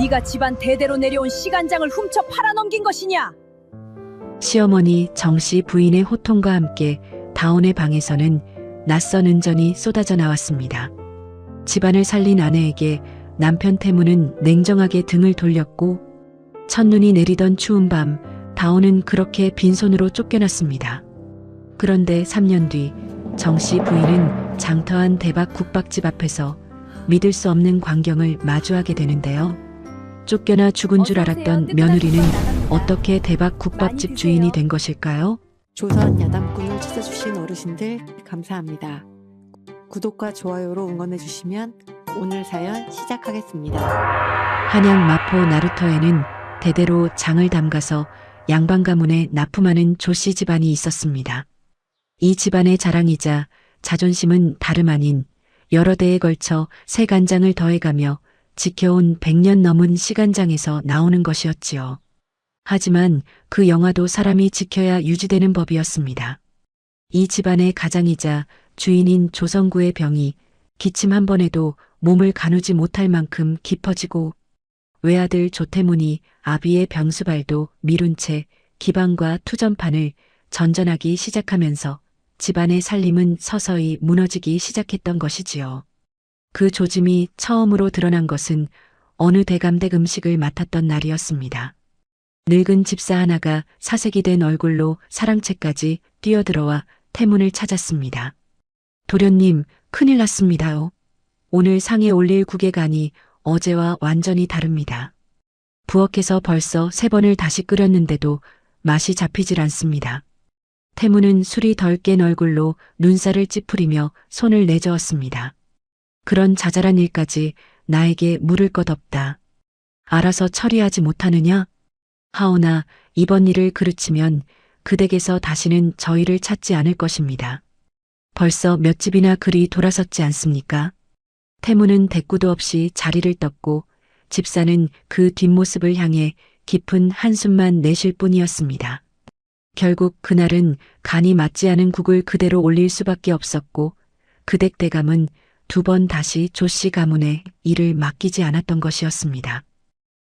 네가 집안 대대로 내려온 시간장을 훔쳐 팔아넘긴 것이냐? 시어머니 정씨 부인의 호통과 함께 다온의 방에서는 낯선 은전이 쏟아져 나왔습니다. 집안을 살린 아내에게 남편 태무는 냉정하게 등을 돌렸고 첫눈이 내리던 추운 밤 다온은 그렇게 빈손으로 쫓겨났습니다. 그런데 3년 뒤 정씨 부인은 장터한 대박 국밥집 앞에서 믿을 수 없는 광경을 마주하게 되는데요. 쫓겨나 죽은 줄 알았던 며느리는 어떻게 대박 국밥집 주인이 된 것일까요? 조선 야담꾼을 찾아주신 어르신들 감사합니다. 구독과 좋아요로 응원해주시면 오늘 사연 시작하겠습니다. 한양 마포 나루터에는 대대로 장을 담가서 양반 가문에 납품하는 조씨 집안이 있었습니다. 이 집안의 자랑이자 자존심은 다름 아닌 여러 대에 걸쳐 새 간장을 더해가며 지켜온 100년 넘은 시간장에서 나오는 것이었지요. 하지만 그 영화도 사람이 지켜야 유지되는 법이었습니다. 이 집안의 가장이자 주인인 조성구의 병이 기침 한 번에도 몸을 가누지 못할 만큼 깊어지고 외아들 조태문이 아비의 병수발도 미룬 채 기방과 투전판을 전전하기 시작하면서 집안의 살림은 서서히 무너지기 시작했던 것이지요. 그 조짐이 처음으로 드러난 것은 어느 대감댁 음식을 맡았던 날이었습니다. 늙은 집사 하나가 사색이 된 얼굴로 사랑채까지 뛰어들어와 태문을 찾았습니다. 도련님, 큰일 났습니다요. 오늘 상에 올릴 국의 간이 어제와 완전히 다릅니다. 부엌에서 벌써 3번을 다시 끓였는데도 맛이 잡히질 않습니다. 태무는 술이 덜 깬 얼굴로 눈살을 찌푸리며 손을 내저었습니다. 그런 자잘한 일까지 나에게 물을 것 없다. 알아서 처리하지 못하느냐? 하오나 이번 일을 그르치면 그 댁에서 다시는 저희를 찾지 않을 것입니다. 벌써 몇 집이나 그리 돌아섰지 않습니까? 태무는 대꾸도 없이 자리를 떴고 집사는 그 뒷모습을 향해 깊은 한숨만 내쉴 뿐이었습니다. 결국 그날은 간이 맞지 않은 국을 그대로 올릴 수밖에 없었고 그 댁 대감은 2번 다시 조씨 가문에 일을 맡기지 않았던 것이었습니다.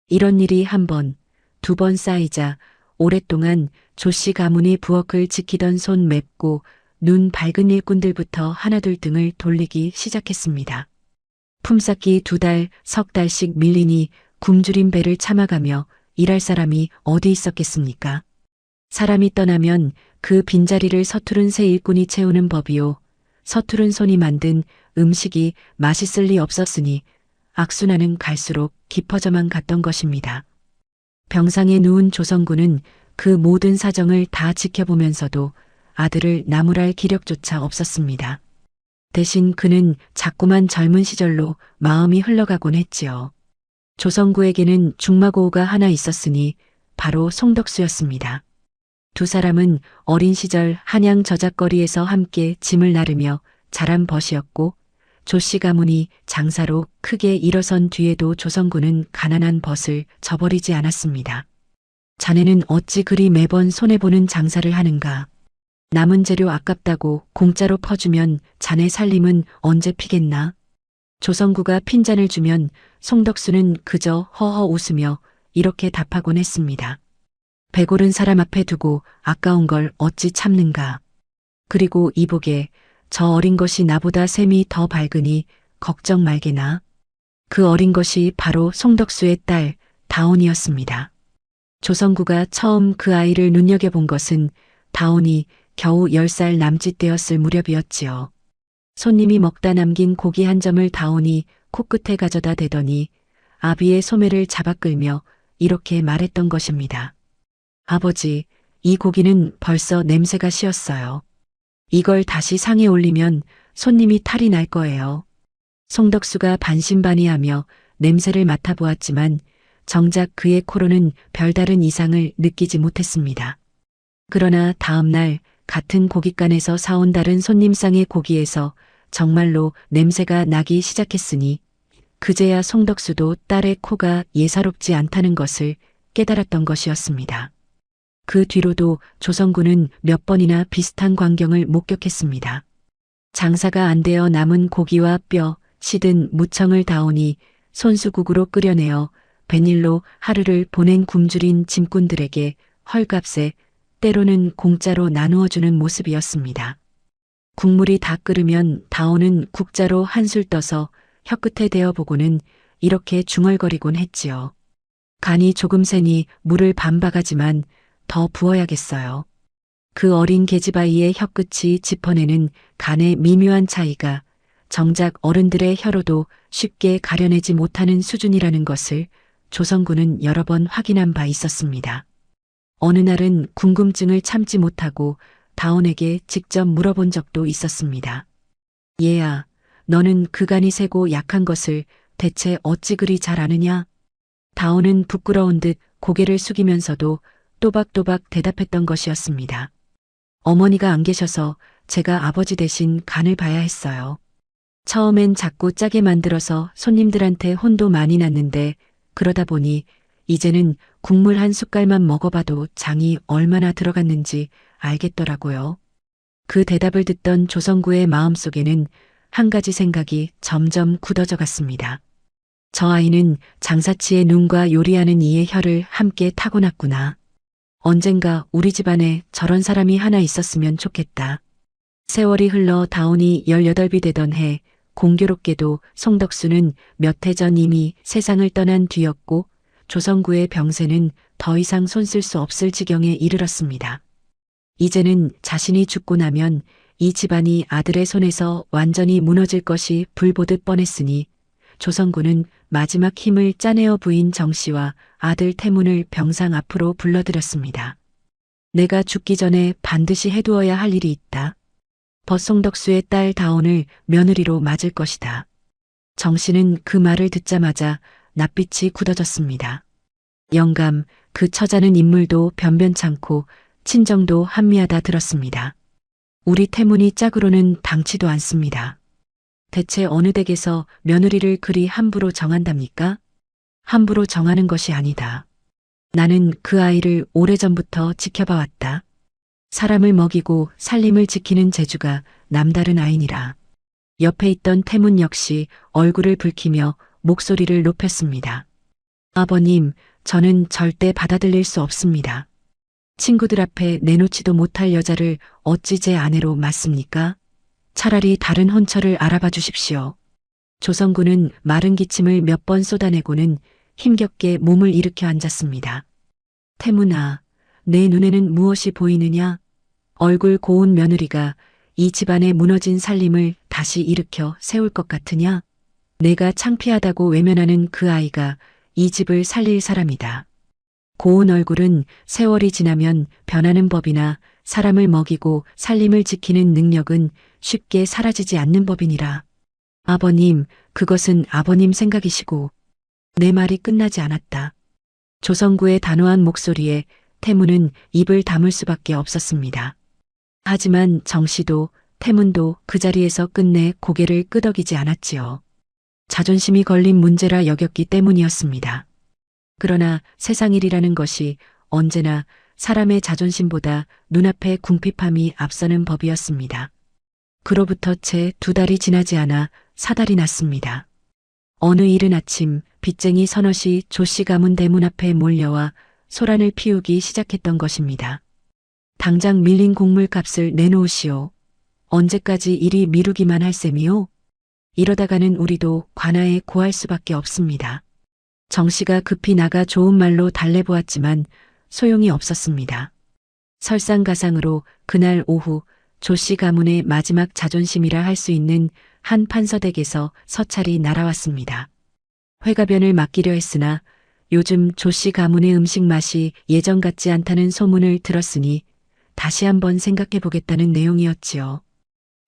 이런 일이 1번, 2번 쌓이자 오랫동안 조씨 가문이 부엌을 지키던 손 맵고 눈 밝은 일꾼들부터 하나둘 등을 돌리기 시작했습니다. 품삯기 2달, 석 달씩 밀리니 굶주린 배를 참아가며 일할 사람이 어디 있었겠습니까? 사람이 떠나면 그 빈자리를 서투른 새 일꾼이 채우는 법이요. 서투른 손이 만든 음식이 맛있을 리 없었으니 악순환은 갈수록 깊어져만 갔던 것입니다. 병상에 누운 조성구는 그 모든 사정을 다 지켜보면서도 아들을 나무랄 기력조차 없었습니다. 대신 그는 자꾸만 젊은 시절로 마음이 흘러가곤 했지요. 조성구에게는 중마고우가 하나 있었으니 바로 송덕수였습니다. 2 사람은 어린 시절 한양 저작거리에서 함께 짐을 나르며 자란 벗이었고 조씨 가문이 장사로 크게 일어선 뒤에도 조성구는 가난한 벗을 저버리지 않았습니다. 자네는 어찌 그리 매번 손해보는 장사를 하는가? 남은 재료 아깝다고 공짜로 퍼주면 자네 살림은 언제 피겠나? 조성구가 핀잔을 주면 송덕수는 그저 허허 웃으며 이렇게 답하곤 했습니다. 배고른 사람 앞에 두고 아까운 걸 어찌 참는가. 그리고 이보게 저 어린 것이 나보다 셈이 더 밝으니 걱정 말게나. 그 어린 것이 바로 송덕수의 딸 다온이었습니다. 조성구가 처음 그 아이를 눈여겨본 것은 다온이 겨우 10살 남짓 되었을 무렵이었지요. 손님이 먹다 남긴 고기 한 점을 다온이 코끝에 가져다 대더니 아비의 소매를 잡아 끌며 이렇게 말했던 것입니다. 아버지, 이 고기는 벌써 냄새가 시었어요. 이걸 다시 상에 올리면 손님이 탈이 날 거예요. 송덕수가 반신반의하며 냄새를 맡아보았지만 정작 그의 코로는 별다른 이상을 느끼지 못했습니다. 그러나 다음 날 같은 고깃간에서 사온 다른 손님상의 고기에서 정말로 냄새가 나기 시작했으니 그제야 송덕수도 딸의 코가 예사롭지 않다는 것을 깨달았던 것이었습니다. 그 뒤로도 조성구는 몇 번이나 비슷한 광경을 목격했습니다. 장사가 안 되어 남은 고기와 뼈, 시든 무청을 다오니 손수국으로 끓여내어 뱃일로 하루를 보낸 굶주린 짐꾼들에게 헐값에 때로는 공짜로 나누어주는 모습이었습니다. 국물이 다 끓으면 다오는 국자로 한술 떠서 혀끝에 대어보고는 이렇게 중얼거리곤 했지요. 간이 조금 세니 물을 반바가지만 더 부어야겠어요. 그 어린 계집아이의 혀끝이 짚어내는 간의 미묘한 차이가 정작 어른들의 혀로도 쉽게 가려내지 못하는 수준이라는 것을 조성군은 여러 번 확인한 바 있었습니다. 어느 날은 궁금증을 참지 못하고 다온에게 직접 물어본 적도 있었습니다. 얘야, 너는 그 간이 세고 약한 것을 대체 어찌 그리 잘 아느냐? 다온은 부끄러운 듯 고개를 숙이면서도 또박또박 대답했던 것이었습니다. 어머니가 안 계셔서 제가 아버지 대신 간을 봐야 했어요. 처음엔 자꾸 짜게 만들어서 손님들한테 혼도 많이 났는데 그러다 보니 이제는 국물 한 숟갈만 먹어봐도 장이 얼마나 들어갔는지 알겠더라고요. 그 대답을 듣던 조성구의 마음속에는 한 가지 생각이 점점 굳어져 갔습니다. 저 아이는 장사치의 눈과 요리하는 이의 혀를 함께 타고났구나. 언젠가 우리 집안에 저런 사람이 하나 있었으면 좋겠다. 세월이 흘러 다온이 18이 되던 해 공교롭게도 송덕수는 몇 해 전 이미 세상을 떠난 뒤였고 조성구의 병세는 더 이상 손쓸 수 없을 지경에 이르렀습니다. 이제는 자신이 죽고 나면 이 집안이 아들의 손에서 완전히 무너질 것이 불보듯 뻔했으니 조성구는 마지막 힘을 짜내어 부인 정씨와 아들 태문을 병상 앞으로 불러들였습니다. 내가 죽기 전에 반드시 해두어야 할 일이 있다. 벗송덕수의 딸 다온을 며느리로 맞을 것이다. 정씨는 그 말을 듣자마자 낯빛이 굳어졌습니다. 영감, 그 처자는 인물도 변변찮고 친정도 한미하다 들었습니다. 우리 태문이 짝으로는 당치도 않습니다. 대체 어느 댁에서 며느리를 그리 함부로 정한답니까? 함부로 정하는 것이 아니다. 나는 그 아이를 오래전부터 지켜봐왔다. 사람을 먹이고 살림을 지키는 재주가 남다른 아이니라. 옆에 있던 태문 역시 얼굴을 붉히며 목소리를 높였습니다. 아버님, 저는 절대 받아들일 수 없습니다. 친구들 앞에 내놓지도 못할 여자를 어찌 제 아내로 맞습니까? 차라리 다른 혼처를 알아봐 주십시오. 조성구는 마른 기침을 몇 번 쏟아내고는 힘겹게 몸을 일으켜 앉았습니다. 태문아, 내 눈에는 무엇이 보이느냐? 얼굴 고운 며느리가 이 집안의 무너진 살림을 다시 일으켜 세울 것 같으냐? 내가 창피하다고 외면하는 그 아이가 이 집을 살릴 사람이다. 고운 얼굴은 세월이 지나면 변하는 법이나 사람을 먹이고 살림을 지키는 능력은 쉽게 사라지지 않는 법이니라. 아버님, 그것은 아버님 생각이시고 내 말이 끝나지 않았다. 조성구의 단호한 목소리에 태문은 입을 다물 수밖에 없었습니다. 하지만 정씨도 태문도 그 자리에서 끝내 고개를 끄덕이지 않았지요. 자존심이 걸린 문제라 여겼기 때문이었습니다. 그러나 세상 일이라는 것이 언제나 사람의 자존심보다 눈앞의 궁핍함이 앞서는 법이었습니다. 그로부터 채 2달이 지나지 않아 사달이 났습니다. 어느 이른 아침 빚쟁이 서넛이 조씨 가문 대문 앞에 몰려와 소란을 피우기 시작했던 것입니다. 당장 밀린 곡물값을 내놓으시오. 언제까지 이리 미루기만 할 셈이오? 이러다가는 우리도 관아에 고할 수밖에 없습니다. 정씨가 급히 나가 좋은 말로 달래보았지만 소용이 없었습니다. 설상가상으로 그날 오후 조씨 가문의 마지막 자존심이라 할 수 있는 한 판서댁에서 서찰이 날아왔습니다. 회가변을 맡기려 했으나 요즘 조씨 가문의 음식 맛이 예전 같지 않다는 소문을 들었으니 다시 한번 생각해 보겠다는 내용이었지요.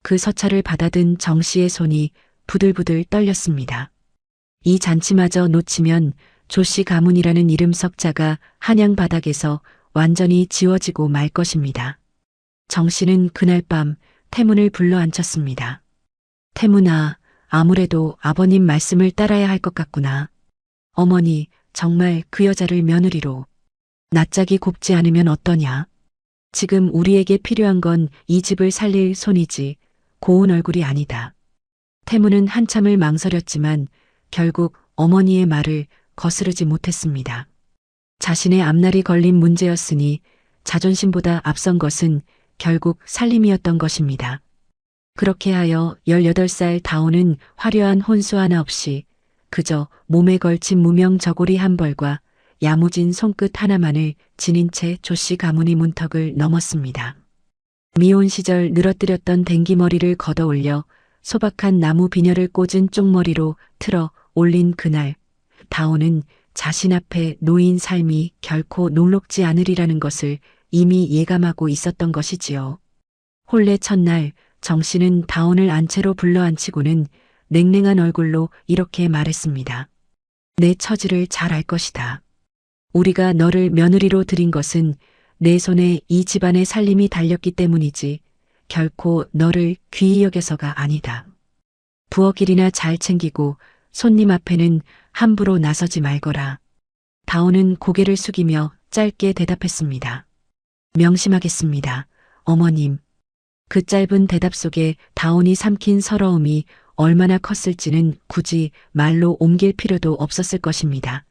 그 서찰을 받아든 정씨의 손이 부들부들 떨렸습니다. 이 잔치마저 놓치면 조씨 가문이라는 이름 석자가 한양 바닥에서 완전히 지워지고 말 것입니다. 정씨는 그날 밤 태문을 불러 앉혔습니다. 태문아, 아무래도 아버님 말씀을 따라야 할 것 같구나. 어머니, 정말 그 여자를 며느리로. 낯짝이 곱지 않으면 어떠냐? 지금 우리에게 필요한 건 이 집을 살릴 손이지 고운 얼굴이 아니다. 태문은 한참을 망설였지만 결국 어머니의 말을 거스르지 못했습니다. 자신의 앞날이 걸린 문제였으니 자존심보다 앞선 것은 결국 살림이었던 것입니다. 그렇게 하여 18살 다온은 화려한 혼수 하나 없이 그저 몸에 걸친 무명 저고리 한 벌과 야무진 손끝 하나만을 지닌 채 조씨 가문의 문턱을 넘었습니다. 미혼 시절 늘어뜨렸던 댕기머리를 걷어올려 소박한 나무 비녀를 꽂은 쪽머리로 틀어 올린 그날, 다온은 자신 앞에 놓인 삶이 결코 녹록지 않으리라는 것을 이미 예감하고 있었던 것이지요. 혼례 첫날 정씨는 다온을 안채로 불러앉히고는 냉랭한 얼굴로 이렇게 말했습니다. 내 처지를 잘 알 것이다. 우리가 너를 며느리로 들인 것은 내 손에 이 집안의 살림이 달렸기 때문이지 결코 너를 귀히 여겨서가 아니다. 부엌일이나 잘 챙기고 손님 앞에는 함부로 나서지 말거라. 다온은 고개를 숙이며 짧게 대답했습니다. 명심하겠습니다, 어머님. 그 짧은 대답 속에 다온이 삼킨 서러움이 얼마나 컸을지는 굳이 말로 옮길 필요도 없었을 것입니다.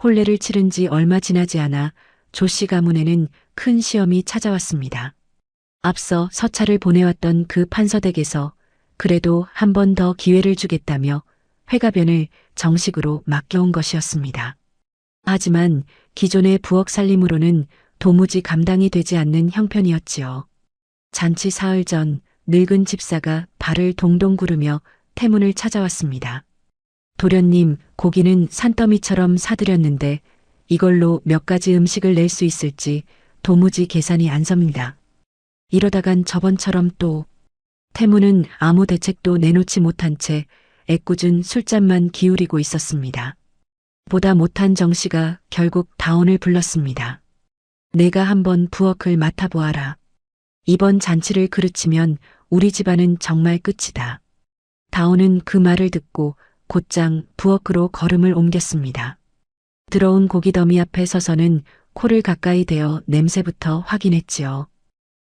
혼례를 치른 지 얼마 지나지 않아 조씨 가문에는 큰 시험이 찾아왔습니다. 앞서 서찰을 보내왔던 그 판서댁에서 그래도 한 번 더 기회를 주겠다며 회가변을 정식으로 맡겨온 것이었습니다. 하지만 기존의 부엌 살림으로는 도무지 감당이 되지 않는 형편이었지요. 잔치 사흘 전 늙은 집사가 발을 동동 구르며 태문을 찾아왔습니다. 도련님, 고기는 산더미처럼 사드렸는데 이걸로 몇 가지 음식을 낼 수 있을지 도무지 계산이 안 섭니다. 이러다간 저번처럼 또. 태문은 아무 대책도 내놓지 못한 채 애꿎은 술잔만 기울이고 있었습니다. 보다 못한 정씨가 결국 다온을 불렀습니다. 내가 한번 부엌을 맡아보아라. 이번 잔치를 그르치면 우리 집안은 정말 끝이다. 다온은 그 말을 듣고 곧장 부엌으로 걸음을 옮겼습니다. 들어온 고기더미 앞에 서서는 코를 가까이 대어 냄새부터 확인했지요.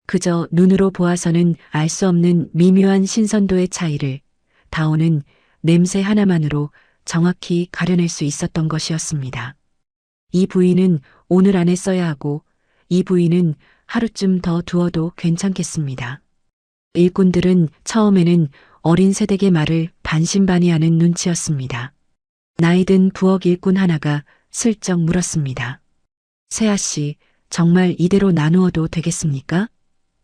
그저 눈으로 보아서는 알 수 없는 미묘한 신선도의 차이를 다온은 냄새 하나만으로 정확히 가려낼 수 있었던 것이었습니다. 이 부위는 오늘 안에 써야 하고 이 부위는 하루쯤 더 두어도 괜찮겠습니다. 일꾼들은 처음에는 어린 세댁의 말을 반신반의하는 눈치였습니다. 나이든 부엌 일꾼 하나가 슬쩍 물었습니다. 세아 씨, 정말 이대로 나누어도 되겠습니까?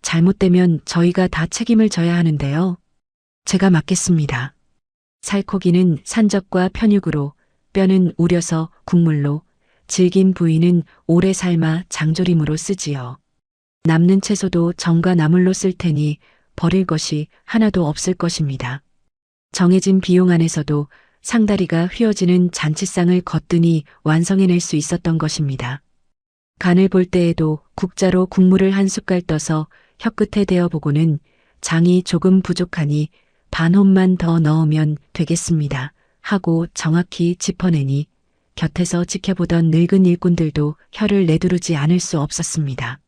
잘못되면 저희가 다 책임을 져야 하는데요. 제가 맡겠습니다. 살코기는 산적과 편육으로, 뼈는 우려서 국물로, 질긴 부위는 오래 삶아 장조림으로 쓰지요. 남는 채소도 정과 나물로 쓸 테니 버릴 것이 하나도 없을 것입니다. 정해진 비용 안에서도 상다리가 휘어지는 잔치상을 거뜬히 완성해낼 수 있었던 것입니다. 간을 볼 때에도 국자로 국물을 한 숟갈 떠서 혀끝에 대어보고는 장이 조금 부족하니 반혼만 더 넣으면 되겠습니다 하고 정확히 짚어내니 곁에서 지켜보던 늙은 일꾼들도 혀를 내두르지 않을 수 없었습니다.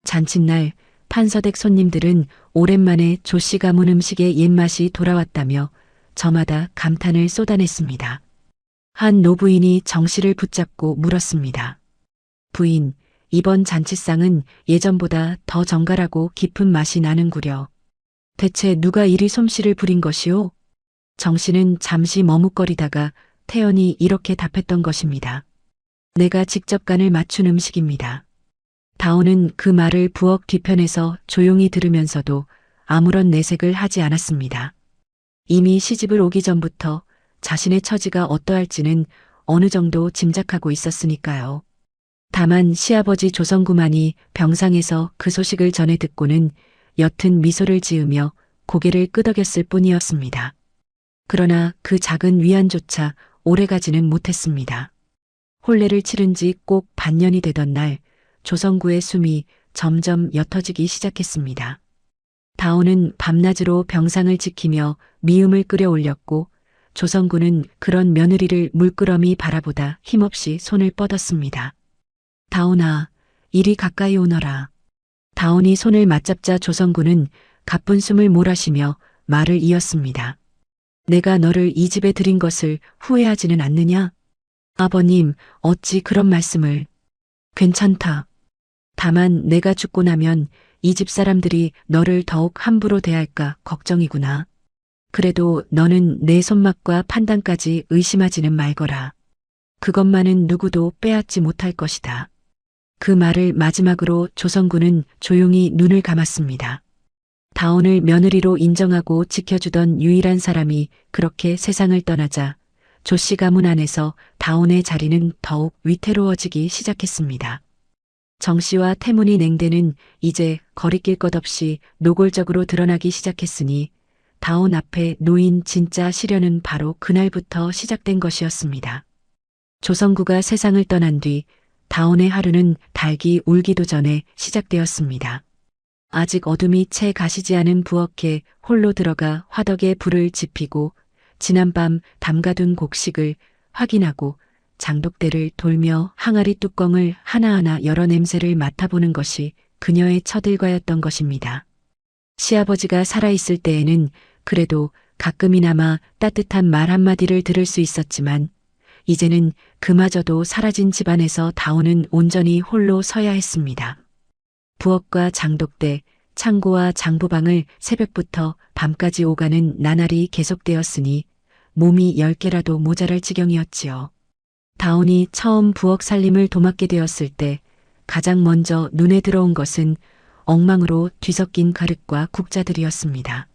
잔칫날 판서댁 손님들은 오랜만에 조씨 가문 음식의 옛맛이 돌아왔다며 저마다 감탄을 쏟아냈습니다. 한 노부인이 정씨를 붙잡고 물었습니다. 부인, 이번 잔치상은 예전보다 더 정갈하고 깊은 맛이 나는구려. 대체 누가 이리 솜씨를 부린 것이오? 정씨는 잠시 머뭇거리다가 태연히 이렇게 답했던 것입니다. 내가 직접 간을 맞춘 음식입니다. 다온은 그 말을 부엌 뒤편에서 조용히 들으면서도 아무런 내색을 하지 않았습니다. 이미 시집을 오기 전부터 자신의 처지가 어떠할지는 어느 정도 짐작하고 있었으니까요. 다만 시아버지 조성구만이 병상에서 그 소식을 전해 듣고는 옅은 미소를 지으며 고개를 끄덕였을 뿐이었습니다. 그러나 그 작은 위안조차 오래가지는 못했습니다. 혼례를 치른 지 꼭 반년이 되던 날 조성구의 숨이 점점 옅어지기 시작했습니다. 다온은 밤낮으로 병상을 지키며 미음을 끓여올렸고 조성구는 그런 며느리를 물끄러미 바라보다 힘없이 손을 뻗었습니다. 다온아, 이리 가까이 오너라. 다온이 손을 맞잡자 조성구는 가쁜 숨을 몰아쉬며 말을 이었습니다. 내가 너를 이 집에 들인 것을 후회하지는 않느냐? 아버님, 어찌 그런 말씀을. 괜찮다. 다만 내가 죽고 나면 이 집 사람들이 너를 더욱 함부로 대할까 걱정이구나. 그래도 너는 내 손맛과 판단까지 의심하지는 말거라. 그것만은 누구도 빼앗지 못할 것이다. 그 말을 마지막으로 조성군은 조용히 눈을 감았습니다. 다온을 며느리로 인정하고 지켜주던 유일한 사람이 그렇게 세상을 떠나자 조씨 가문 안에서 다온의 자리는 더욱 위태로워지기 시작했습니다. 정씨와 태문이 냉대는 이제 거리낄 것 없이 노골적으로 드러나기 시작했으니 다온 앞에 놓인 진짜 시련은 바로 그날부터 시작된 것이었습니다. 조성구가 세상을 떠난 뒤 다온의 하루는 닭이 울기도 전에 시작되었습니다. 아직 어둠이 채 가시지 않은 부엌에 홀로 들어가 화덕에 불을 지피고 지난밤 담가둔 곡식을 확인하고 장독대를 돌며 항아리 뚜껑을 하나하나 열어 냄새를 맡아보는 것이 그녀의 첫 일과였던 것입니다. 시아버지가 살아있을 때에는 그래도 가끔이나마 따뜻한 말 한마디를 들을 수 있었지만 이제는 그마저도 사라진 집안에서 다온은 온전히 홀로 서야 했습니다. 부엌과 장독대, 창고와 장부방을 새벽부터 밤까지 오가는 나날이 계속되었으니 몸이 10개라도 모자랄 지경이었지요. 다온이 처음 부엌 살림을 도맡게 되었을 때 가장 먼저 눈에 들어온 것은 엉망으로 뒤섞인 그릇과 국자들이었습니다.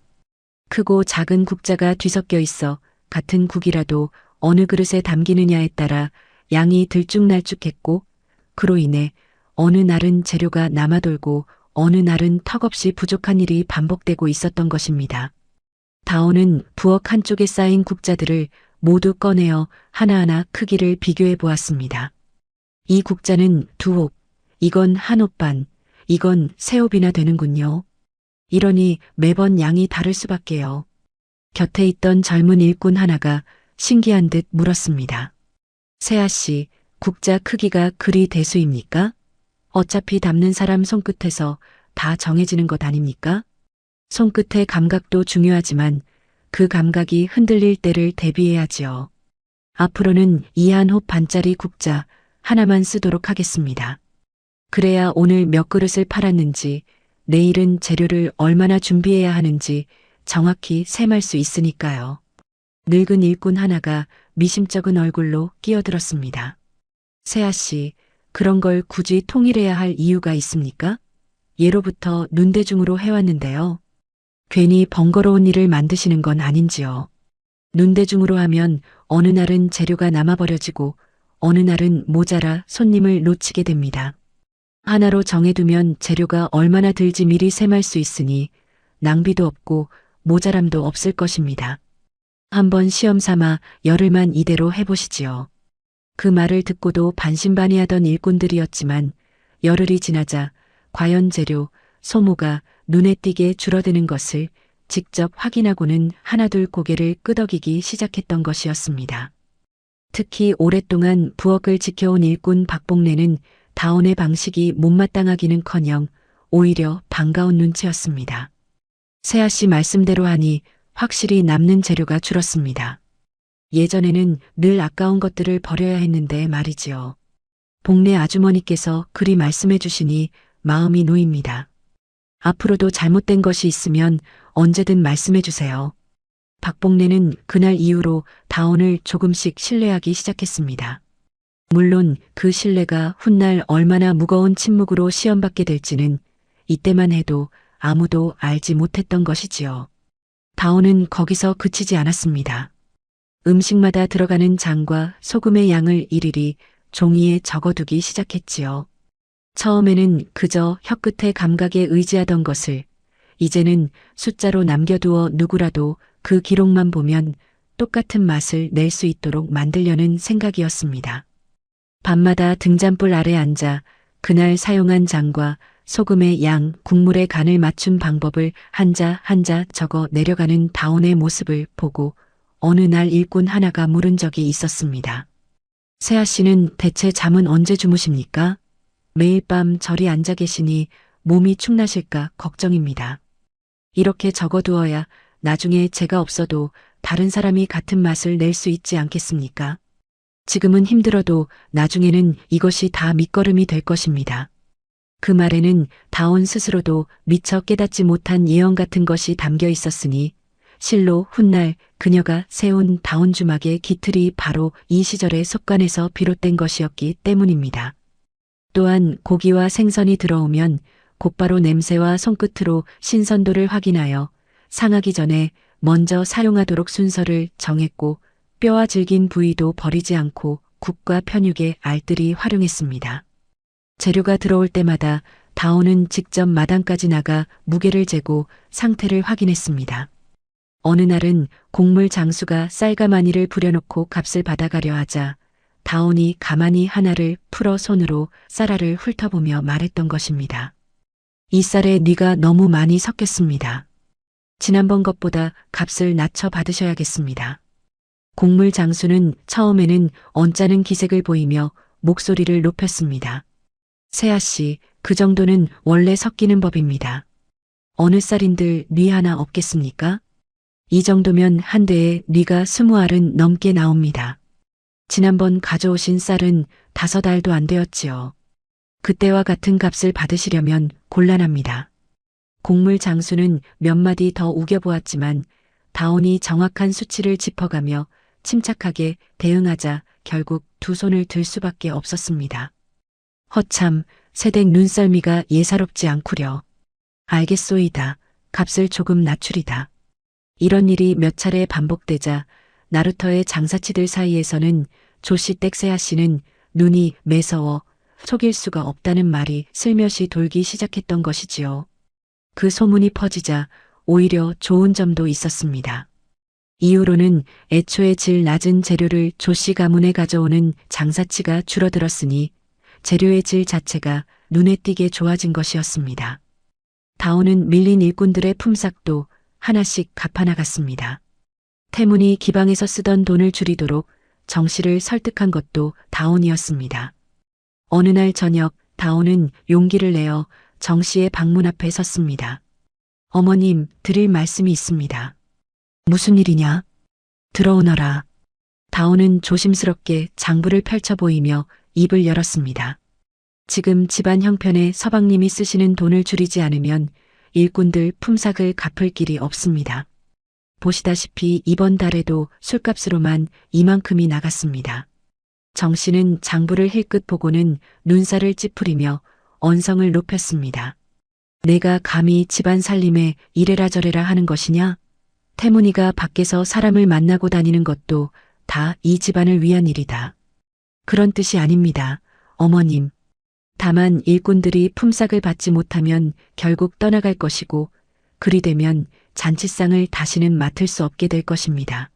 크고 작은 국자가 뒤섞여 있어 같은 국이라도 어느 그릇에 담기느냐에 따라 양이 들쭉날쭉했고 그로 인해 어느 날은 재료가 남아돌고 어느 날은 턱없이 부족한 일이 반복되고 있었던 것입니다. 다온은 부엌 한쪽에 쌓인 국자들을 모두 꺼내어 하나하나 크기를 비교해 보았습니다. 이 국자는 2홉, 이건 1홉 반, 이건 3홉이나 되는군요. 이러니 매번 양이 다를 수밖에요. 곁에 있던 젊은 일꾼 하나가 신기한 듯 물었습니다. 세아 씨, 국자 크기가 그리 대수입니까? 어차피 담는 사람 손끝에서 다 정해지는 것 아닙니까? 손끝의 감각도 중요하지만 그 감각이 흔들릴 때를 대비해야지요. 앞으로는 이 1홉 반짜리 국자 하나만 쓰도록 하겠습니다. 그래야 오늘 몇 그릇을 팔았는지 내일은 재료를 얼마나 준비해야 하는지 정확히 셈할 수 있으니까요. 늙은 일꾼 하나가 미심쩍은 얼굴로 끼어들었습니다. 세아 씨, 그런 걸 굳이 통일해야 할 이유가 있습니까? 예로부터 눈대중으로 해왔는데요. 괜히 번거로운 일을 만드시는 건 아닌지요. 눈대중으로 하면 어느 날은 재료가 남아버려지고 어느 날은 모자라 손님을 놓치게 됩니다. 하나로 정해두면 재료가 얼마나 들지 미리 셈할 수 있으니 낭비도 없고 모자람도 없을 것입니다. 한번 시험 삼아 열흘만 이대로 해보시지요. 그 말을 듣고도 반신반의하던 일꾼들이었지만 열흘이 지나자 과연 재료, 소모가 눈에 띄게 줄어드는 것을 직접 확인하고는 하나둘 고개를 끄덕이기 시작했던 것이었습니다. 특히 오랫동안 부엌을 지켜온 일꾼 박봉래는 다온의 방식이 못마땅하기는커녕 오히려 반가운 눈치였습니다. 세아 씨 말씀대로 하니 확실히 남는 재료가 줄었습니다. 예전에는 늘 아까운 것들을 버려야 했는데 말이지요. 봉래 아주머니께서 그리 말씀해 주시니 마음이 놓입니다. 앞으로도 잘못된 것이 있으면 언제든 말씀해 주세요. 박봉래는 그날 이후로 다온을 조금씩 신뢰하기 시작했습니다. 물론 그 신뢰가 훗날 얼마나 무거운 침묵으로 시험받게 될지는 이때만 해도 아무도 알지 못했던 것이지요. 다온은 거기서 그치지 않았습니다. 음식마다 들어가는 장과 소금의 양을 일일이 종이에 적어두기 시작했지요. 처음에는 그저 혀끝의 감각에 의지하던 것을 이제는 숫자로 남겨두어 누구라도 그 기록만 보면 똑같은 맛을 낼 수 있도록 만들려는 생각이었습니다. 밤마다 등잔불 아래 앉아 그날 사용한 장과 소금의 양, 국물의 간을 맞춘 방법을 한자 한자 적어 내려가는 다온의 모습을 보고 어느 날 일꾼 하나가 물은 적이 있었습니다. 세아 씨는 대체 잠은 언제 주무십니까? 매일 밤 저리 앉아 계시니 몸이 축나실까 걱정입니다. 이렇게 적어두어야 나중에 제가 없어도 다른 사람이 같은 맛을 낼 수 있지 않겠습니까? 지금은 힘들어도 나중에는 이것이 다 밑거름이 될 것입니다. 그 말에는 다온 스스로도 미처 깨닫지 못한 예언 같은 것이 담겨 있었으니 실로 훗날 그녀가 세운 다온 주막의 기틀이 바로 이 시절의 속간에서 비롯된 것이었기 때문입니다. 또한 고기와 생선이 들어오면 곧바로 냄새와 손끝으로 신선도를 확인하여 상하기 전에 먼저 사용하도록 순서를 정했고 뼈와 질긴 부위도 버리지 않고 국과 편육에 알뜰히 활용했습니다. 재료가 들어올 때마다 다온은 직접 마당까지 나가 무게를 재고 상태를 확인했습니다. 어느 날은 곡물 장수가 쌀과 마니를 부려놓고 값을 받아가려 하자 다온이 가만히 하나를 풀어 손으로 쌀알을 훑어보며 말했던 것입니다. 이 쌀에 뉘가 너무 많이 섞였습니다. 지난번 것보다 값을 낮춰 받으셔야겠습니다. 곡물 장수는 처음에는 언짢은 기색을 보이며 목소리를 높였습니다. 세아 씨, 그 정도는 원래 섞이는 법입니다. 어느 쌀인들 뉘 하나 없겠습니까? 이 정도면 한 대에 뉘가 20알은 넘게 나옵니다. 지난번 가져오신 쌀은 5알도 안 되었지요. 그때와 같은 값을 받으시려면 곤란합니다. 곡물 장수는 몇 마디 더 우겨보았지만 다온이 정확한 수치를 짚어가며 침착하게 대응하자 결국 두 손을 들 수밖에 없었습니다. 허참, 새댁 눈썰미가 예사롭지 않구려. 알겠소이다. 값을 조금 낮추리다. 이런 일이 몇 차례 반복되자 나루터의 장사치들 사이에서는 조씨 댁 세아 씨는 눈이 매서워 속일 수가 없다는 말이 슬며시 돌기 시작했던 것이지요. 그 소문이 퍼지자 오히려 좋은 점도 있었습니다. 이후로는 애초에 질 낮은 재료를 조씨 가문에 가져오는 장사치가 줄어들었으니 재료의 질 자체가 눈에 띄게 좋아진 것이었습니다. 다온은 밀린 일꾼들의 품삯도 하나씩 갚아나갔습니다. 태문이 기방에서 쓰던 돈을 줄이도록 정씨를 설득한 것도 다온이었습니다. 어느 날 저녁 다온은 용기를 내어 정씨의 방문 앞에 섰습니다. 어머님, 드릴 말씀이 있습니다. 무슨 일이냐? 들어오너라. 다온은 조심스럽게 장부를 펼쳐 보이며 입을 열었습니다. 지금 집안 형편에 서방님이 쓰시는 돈을 줄이지 않으면 일꾼들 품삯을 갚을 길이 없습니다. 보시다시피 이번 달에도 술값으로만 이만큼이 나갔습니다. 정 씨는 장부를 힐끗 보고는 눈살을 찌푸리며 언성을 높였습니다. 내가 감히 집안 살림에 이래라 저래라 하는 것이냐? 태문이가 밖에서 사람을 만나고 다니는 것도 다 이 집안을 위한 일이다. 그런 뜻이 아닙니다, 어머님. 다만 일꾼들이 품삯을 받지 못하면 결국 떠나갈 것이고 그리 되면 잔치상을 다시는 맡을 수 없게 될 것입니다.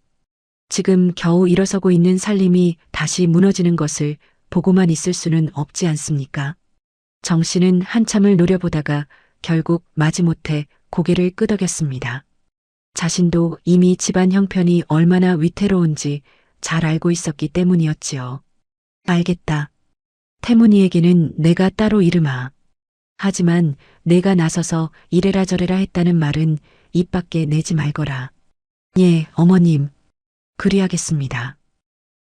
지금 겨우 일어서고 있는 살림이 다시 무너지는 것을 보고만 있을 수는 없지 않습니까? 정 씨는 한참을 노려보다가 결국 마지못해 고개를 끄덕였습니다. 자신도 이미 집안 형편이 얼마나 위태로운지 잘 알고 있었기 때문이었지요. 알겠다. 태문이에게는 내가 따로 이르마. 하지만 내가 나서서 이래라 저래라 했다는 말은 입 밖에 내지 말거라. 예, 어머님. 그리하겠습니다.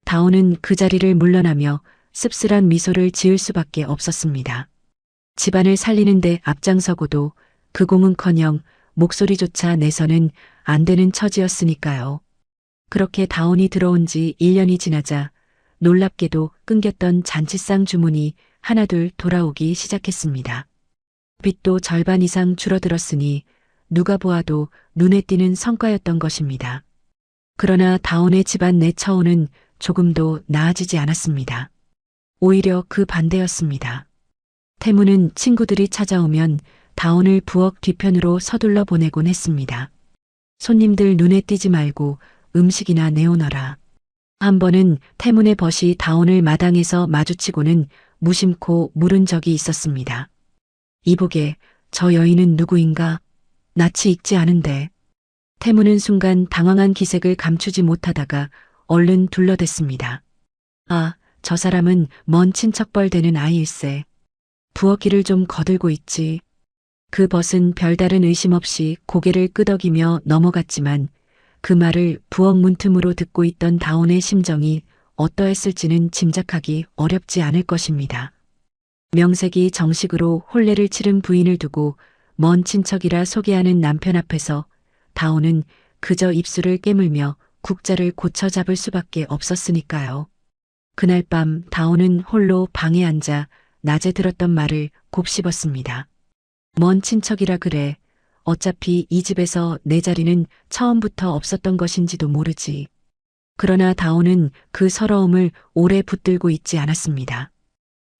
다온은 그 자리를 물러나며 씁쓸한 미소를 지을 수밖에 없었습니다. 집안을 살리는데 앞장서고도 그 공은커녕 목소리조차 내서는 안 되는 처지였으니까요. 그렇게 다온이 들어온 지 1년이 지나자 놀랍게도 끊겼던 잔치상 주문이 하나둘 돌아오기 시작했습니다. 빚도 절반 이상 줄어들었으니 누가 보아도 눈에 띄는 성과였던 것입니다. 그러나 다온의 집안 내 처우는 조금도 나아지지 않았습니다. 오히려 그 반대였습니다. 태무는 친구들이 찾아오면 다온을 부엌 뒤편으로 서둘러 보내곤 했습니다. 손님들 눈에 띄지 말고 음식이나 내오너라. 한 번은 태문의 벗이 다온을 마당에서 마주치고는 무심코 물은 적이 있었습니다. 이보게, 저 여인은 누구인가? 낯이 익지 않은데. 태문은 순간 당황한 기색을 감추지 못하다가 얼른 둘러댔습니다. 아, 저 사람은 먼 친척벌 되는 아이일세. 부엌 길을 좀 거들고 있지. 그 벗은 별다른 의심 없이 고개를 끄덕이며 넘어갔지만 그 말을 부엌 문틈으로 듣고 있던 다온의 심정이 어떠했을지는 짐작하기 어렵지 않을 것입니다. 명색이 정식으로 혼례를 치른 부인을 두고 먼 친척이라 소개하는 남편 앞에서 다온은 그저 입술을 깨물며 국자를 고쳐 잡을 수밖에 없었으니까요. 그날 밤 다온은 홀로 방에 앉아 낮에 들었던 말을 곱씹었습니다. 먼 친척이라 그래. 어차피 이 집에서 내 자리는 처음부터 없었던 것인지도 모르지. 그러나 다온은 그 서러움을 오래 붙들고 있지 않았습니다.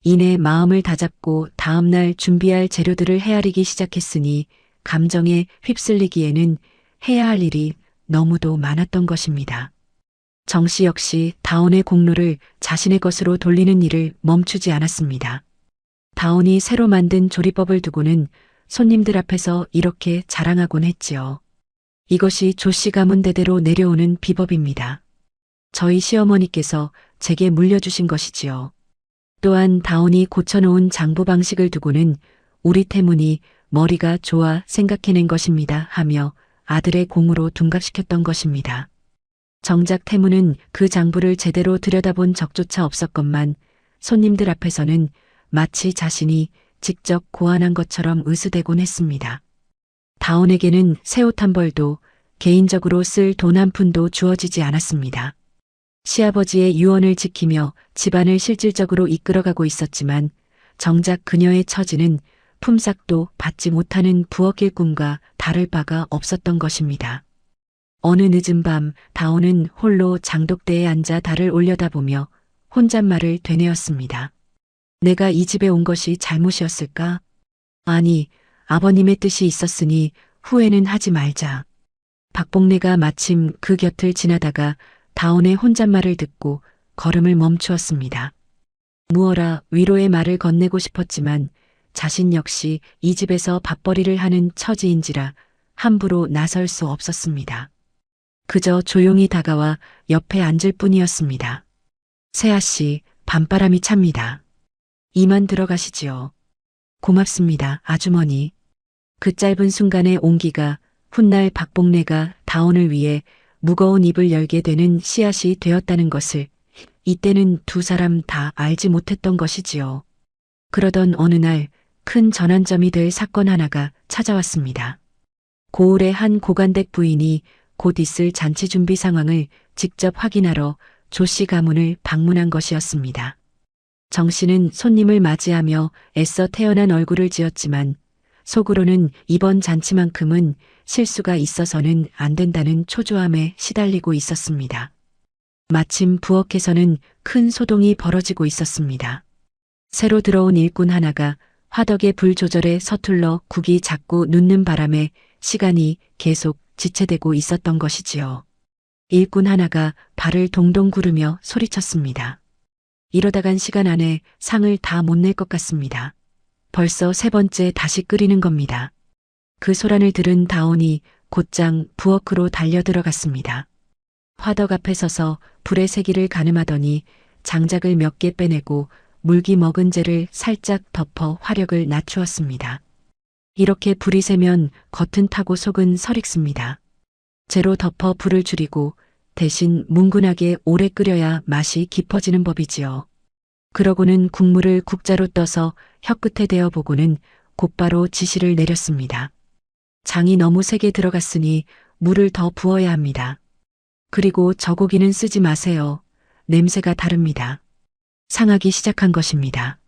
이내 마음을 다잡고 다음날 준비할 재료들을 헤아리기 시작했으니 감정에 휩쓸리기에는 해야 할 일이 너무도 많았던 것입니다. 정씨 역시 다온의 공로를 자신의 것으로 돌리는 일을 멈추지 않았습니다. 다온이 새로 만든 조리법을 두고는 손님들 앞에서 이렇게 자랑하곤 했지요. 이것이 조씨 가문 대대로 내려오는 비법입니다. 저희 시어머니께서 제게 물려주신 것이지요. 또한 다온이 고쳐놓은 장부 방식을 두고는 우리 태문이 머리가 좋아 생각해낸 것입니다 하며 아들의 공으로 둔갑시켰던 것입니다. 정작 태문은 그 장부를 제대로 들여다본 적조차 없었건만 손님들 앞에서는 마치 자신이 직접 고안한 것처럼 으스대곤 했습니다. 다온에게는 새 옷 한 벌도 개인적으로 쓸 돈 한 푼도 주어지지 않았습니다. 시아버지의 유언을 지키며 집안을 실질적으로 이끌어가고 있었지만 정작 그녀의 처지는 품삯도 받지 못하는 부엌 일꾼과 다를 바가 없었던 것입니다. 어느 늦은 밤 다온은 홀로 장독대에 앉아 달을 올려다보며 혼잣말을 되뇌었습니다. 내가 이 집에 온 것이 잘못이었을까? 아니, 아버님의 뜻이 있었으니 후회는 하지 말자. 박복래가 마침 그 곁을 지나다가 다온의 혼잣말을 듣고 걸음을 멈추었습니다. 무어라 위로의 말을 건네고 싶었지만 자신 역시 이 집에서 밥벌이를 하는 처지인지라 함부로 나설 수 없었습니다. 그저 조용히 다가와 옆에 앉을 뿐이었습니다. 세아 씨, 밤바람이 찹니다. 이만 들어가시지요. 고맙습니다, 아주머니. 그 짧은 순간의 온기가 훗날 박복래가 다온을 위해 무거운 입을 열게 되는 씨앗이 되었다는 것을 이때는 두 사람 다 알지 못했던 것이지요. 그러던 어느 날 큰 전환점이 될 사건 하나가 찾아왔습니다. 고을의 한 고관댁 부인이 곧 있을 잔치 준비 상황을 직접 확인하러 조씨 가문을 방문한 것이었습니다. 정 씨는 손님을 맞이하며 애써 태연한 얼굴을 지었지만 속으로는 이번 잔치만큼은 실수가 있어서는 안 된다는 초조함에 시달리고 있었습니다. 마침 부엌에서는 큰 소동이 벌어지고 있었습니다. 새로 들어온 일꾼 하나가 화덕의 불 조절에 서툴러 국이 자꾸 눕는 바람에 시간이 계속 지체되고 있었던 것이지요. 일꾼 하나가 발을 동동 구르며 소리쳤습니다. 이러다간 시간 안에 상을 다 못 낼 것 같습니다. 벌써 세 번째 다시 끓이는 겁니다. 그 소란을 들은 다온이 곧장 부엌으로 달려 들어갔습니다. 화덕 앞에 서서 불의 세기를 가늠하더니 장작을 몇 개 빼내고 물기 먹은 재를 살짝 덮어 화력을 낮추었습니다. 이렇게 불이 세면 겉은 타고 속은 설익습니다. 재로 덮어 불을 줄이고 대신 뭉근하게 오래 끓여야 맛이 깊어지는 법이지요. 그러고는 국물을 국자로 떠서 혀끝에 대어 보고는 곧바로 지시를 내렸습니다. 장이 너무 세게 들어갔으니 물을 더 부어야 합니다. 그리고 저 고기는 쓰지 마세요. 냄새가 다릅니다. 상하기 시작한 것입니다.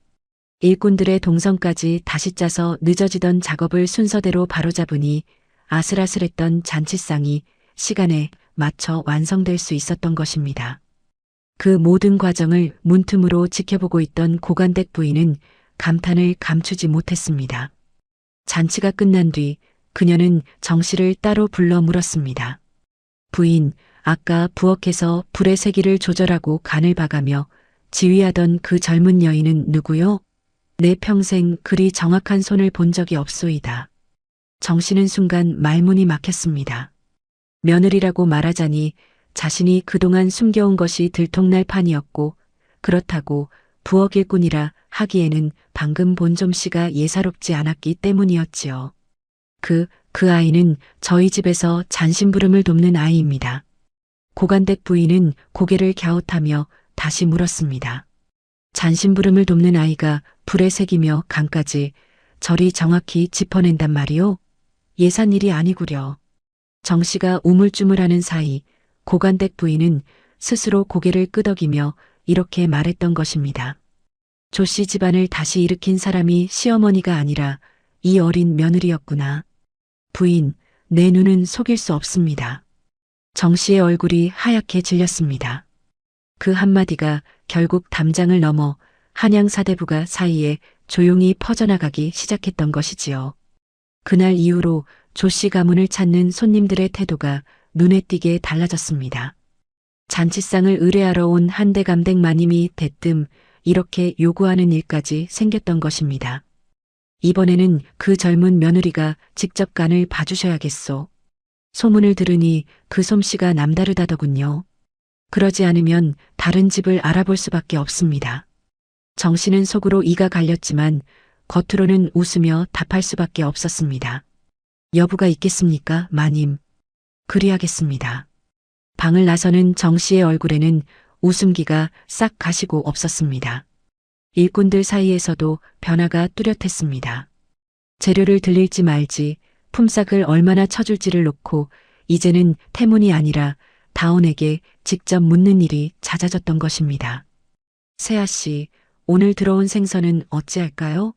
일꾼들의 동선까지 다시 짜서 늦어지던 작업을 순서대로 바로잡으니 아슬아슬했던 잔치상이 시간에 맞춰 완성될 수 있었던 것입니다. 그 모든 과정을 문틈으로 지켜보고 있던 고관댁 부인은 감탄을 감추지 못했습니다. 잔치가 끝난 뒤 그녀는 정 씨를 따로 불러 물었습니다. 부인, 아까 부엌에서 불의 세기를 조절하고 간을 봐가며 지휘하던 그 젊은 여인은 누구요? 내 평생 그리 정확한 손을 본 적이 없소이다. 정 씨는 순간 말문이 막혔습니다. 며느리라고 말하자니 자신이 그동안 숨겨온 것이 들통날 판이었고 그렇다고 부엌 일꾼이라 하기에는 방금 본 좀씨가 예사롭지 않았기 때문이었지요. 그 아이는 저희 집에서 잔심부름을 돕는 아이입니다. 고관댁 부인은 고개를 갸웃하며 다시 물었습니다. 잔심부름을 돕는 아이가 불에 새기며 간까지 저리 정확히 짚어낸단 말이오? 예산일이 아니구려. 정 씨가 우물쭈물하는 사이 고관댁 부인은 스스로 고개를 끄덕이며 이렇게 말했던 것입니다. 조 씨 집안을 다시 일으킨 사람이 시어머니가 아니라 이 어린 며느리였구나. 부인, 내 눈은 속일 수 없습니다. 정 씨의 얼굴이 하얗게 질렸습니다. 그 한마디가 결국 담장을 넘어 한양 사대부가 사이에 조용히 퍼져나가기 시작했던 것이지요. 그날 이후로 조 씨 가문을 찾는 손님들의 태도가 눈에 띄게 달라졌습니다. 잔치상을 의뢰하러 온 한대감댁 마님이 대뜸 이렇게 요구하는 일까지 생겼던 것입니다. 이번에는 그 젊은 며느리가 직접 간을 봐주셔야겠소. 소문을 들으니 그 솜씨가 남다르다더군요. 그러지 않으면 다른 집을 알아볼 수밖에 없습니다. 정 씨는 속으로 이가 갈렸지만 겉으로는 웃으며 답할 수밖에 없었습니다. 여부가 있겠습니까, 마님? 그리하겠습니다. 방을 나서는 정 씨의 얼굴에는 웃음기가 싹 가시고 없었습니다. 일꾼들 사이에서도 변화가 뚜렷했습니다. 재료를 들릴지 말지, 품삯을 얼마나 쳐줄지를 놓고 이제는 태문이 아니라 다온에게 직접 묻는 일이 잦아졌던 것입니다. 세아 씨, 오늘 들어온 생선은 어찌할까요?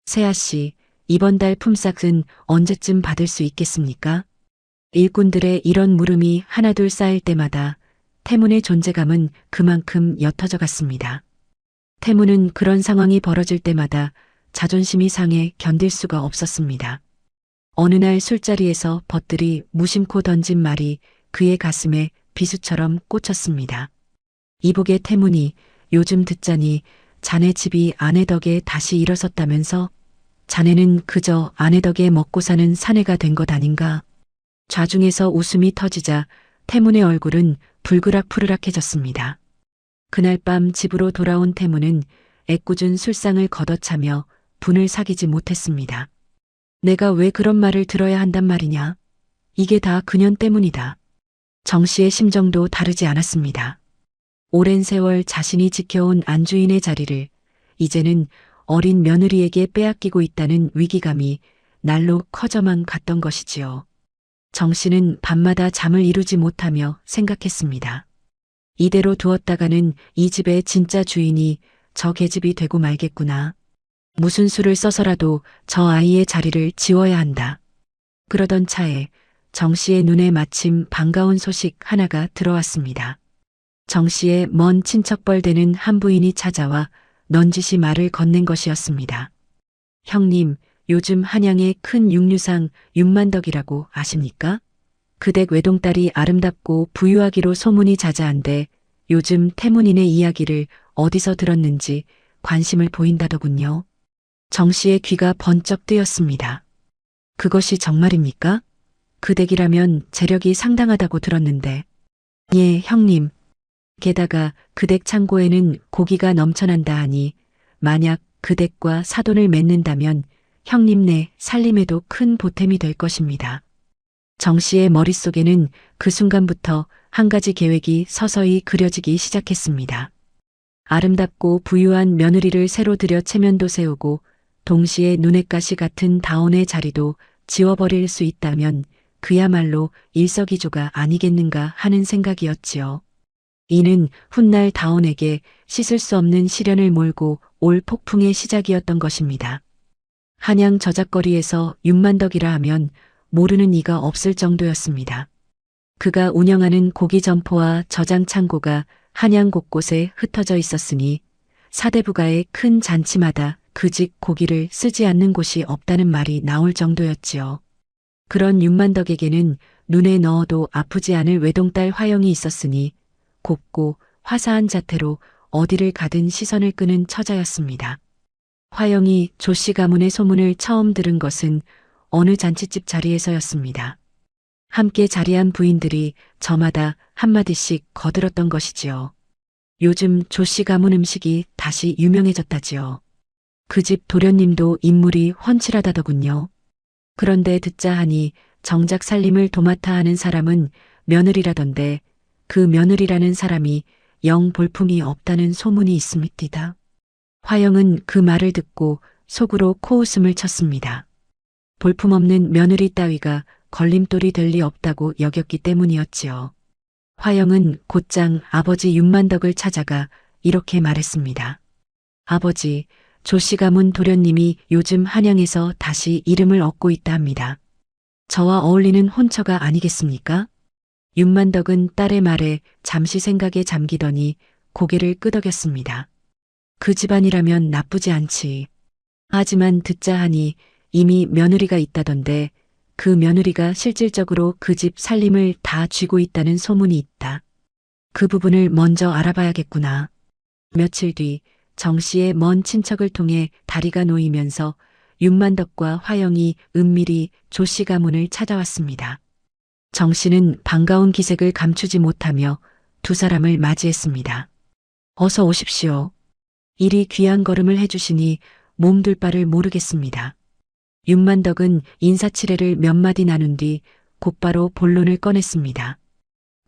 세아 씨, 이번 달 품삯은 언제쯤 받을 수 있겠습니까? 일꾼들의 이런 물음이 하나둘 쌓일 때마다 태문의 존재감은 그만큼 옅어져 갔습니다. 태문은 그런 상황이 벌어질 때마다 자존심이 상해 견딜 수가 없었습니다. 어느 날 술자리에서 벗들이 무심코 던진 말이 그의 가슴에 비수처럼 꽂혔습니다. 이복의 태문이 요즘 듣자니 자네 집이 아내 덕에 다시 일어섰다면서 자네는 그저 아내 덕에 먹고 사는 사내가 된 것 아닌가. 좌중에서 웃음이 터지자 태문의 얼굴은 불그락푸르락해졌습니다. 그날 밤 집으로 돌아온 태문은 애꿎은 술상을 걷어차며 분을 사귀지 못했습니다. 내가 왜 그런 말을 들어야 한단 말이냐. 이게 다 그년 때문이다. 정 씨의 심정도 다르지 않았습니다. 오랜 세월 자신이 지켜온 안주인의 자리를 이제는 어린 며느리에게 빼앗기고 있다는 위기감이 날로 커져만 갔던 것이지요. 정 씨는 밤마다 잠을 이루지 못하며 생각했습니다. 이대로 두었다가는 이 집의 진짜 주인이 저 계집이 되고 말겠구나. 무슨 수를 써서라도 저 아이의 자리를 지워야 한다. 그러던 차에 정 씨의 눈에 마침 반가운 소식 하나가 들어왔습니다. 정 씨의 먼 친척뻘 되는 한부인이 찾아와 넌지시 말을 건넨 것이었습니다. 형님, 요즘 한양의 큰 육류상 육만덕이라고 아십니까? 그댁 외동딸이 아름답고 부유하기로 소문이 자자한데 요즘 태문인의 이야기를 어디서 들었는지 관심을 보인다더군요. 정 씨의 귀가 번쩍 뜨였습니다. 그것이 정말입니까? 그댁이라면 재력이 상당하다고 들었는데. 예, 형님. 게다가 그댁 창고에는 고기가 넘쳐난다 하니 만약 그댁과 사돈을 맺는다면 형님네 살림에도 큰 보탬이 될 것입니다. 정 씨의 머릿속에는 그 순간부터 한 가지 계획이 서서히 그려지기 시작했습니다. 아름답고 부유한 며느리를 새로 들여 체면도 세우고 동시에 눈엣가시 같은 다온의 자리도 지워버릴 수 있다면 그야말로 일석이조가 아니겠는가 하는 생각이었지요. 이는 훗날 다온에게 씻을 수 없는 시련을 몰고 올 폭풍의 시작이었던 것입니다. 한양 저작거리에서 육만덕이라 하면 모르는 이가 없을 정도였습니다. 그가 운영하는 고기 점포와 저장 창고가 한양 곳곳에 흩어져 있었으니 사대부가의 큰 잔치마다 그 집 고기를 쓰지 않는 곳이 없다는 말이 나올 정도였지요. 그런 육만덕에게는 눈에 넣어도 아프지 않을 외동딸 화영이 있었으니 곱고 화사한 자태로 어디를 가든 시선을 끄는 처자였습니다. 화영이 조씨 가문의 소문을 처음 들은 것은 어느 잔치집 자리에서였습니다. 함께 자리한 부인들이 저마다 한마디씩 거들었던 것이지요. 요즘 조씨 가문 음식이 다시 유명해졌다지요. 그 집 도련님도 인물이 훤칠하다더군요. 그런데 듣자 하니 정작 살림을 도맡아 하는 사람은 며느리라던데 그 며느리라는 사람이 영 볼품이 없다는 소문이 있습니다. 화영은 그 말을 듣고 속으로 코웃음을 쳤습니다. 볼품없는 며느리 따위가 걸림돌이 될 리 없다고 여겼기 때문이었지요. 화영은 곧장 아버지 윤만덕을 찾아가 이렇게 말했습니다. 아버지, 조씨 가문 도련님이 요즘 한양에서 다시 이름을 얻고 있다 합니다. 저와 어울리는 혼처가 아니겠습니까? 윤만덕은 딸의 말에 잠시 생각에 잠기더니 고개를 끄덕였습니다. 그 집안이라면 나쁘지 않지. 하지만 듣자 하니 이미 며느리가 있다던데 그 며느리가 실질적으로 그 집 살림을 다 쥐고 있다는 소문이 있다. 그 부분을 먼저 알아봐야겠구나. 며칠 뒤 정 씨의 먼 친척을 통해 다리가 놓이면서 윤만덕과 화영이 은밀히 조 씨 가문을 찾아왔습니다. 정 씨는 반가운 기색을 감추지 못하며 두 사람을 맞이했습니다. 어서 오십시오. 이리 귀한 걸음을 해주시니 몸둘 바를 모르겠습니다. 윤만덕은 인사치레를 몇 마디 나눈 뒤 곧바로 본론을 꺼냈습니다.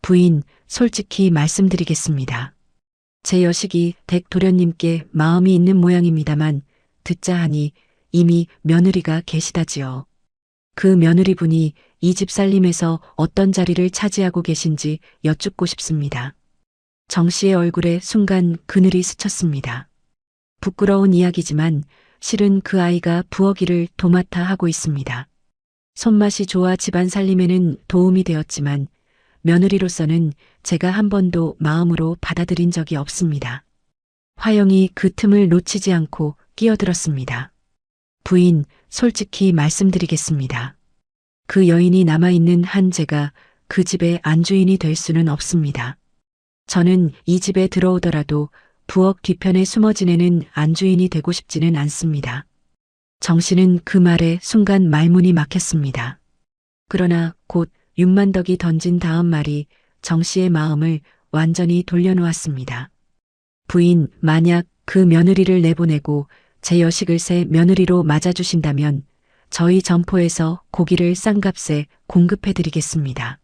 부인, 솔직히 말씀드리겠습니다. 제 여식이 댁 도련님께 마음이 있는 모양입니다만 듣자 하니 이미 며느리가 계시다지요. 그 며느리분이 이 집 살림에서 어떤 자리를 차지하고 계신지 여쭙고 싶습니다. 정 씨의 얼굴에 순간 그늘이 스쳤습니다. 부끄러운 이야기지만 실은 그 아이가 부엌 일을 도맡아 하고 있습니다. 손맛이 좋아 집안 살림에는 도움이 되었지만 며느리로서는 제가 한 번도 마음으로 받아들인 적이 없습니다. 화영이 그 틈을 놓치지 않고 끼어들었습니다. 부인, 솔직히 말씀드리겠습니다. 그 여인이 남아있는 한 제가 그 집의 안주인이 될 수는 없습니다. 저는 이 집에 들어오더라도 부엌 뒤편에 숨어 지내는 안주인이 되고 싶지는 않습니다. 정 씨는 그 말에 순간 말문이 막혔습니다. 그러나 곧 윤만덕이 던진 다음 말이 정 씨의 마음을 완전히 돌려놓았습니다. 부인, 만약 그 며느리를 내보내고 제 여식을 새 며느리로 맞아주신다면 저희 점포에서 고기를 싼 값에 공급해드리겠습니다.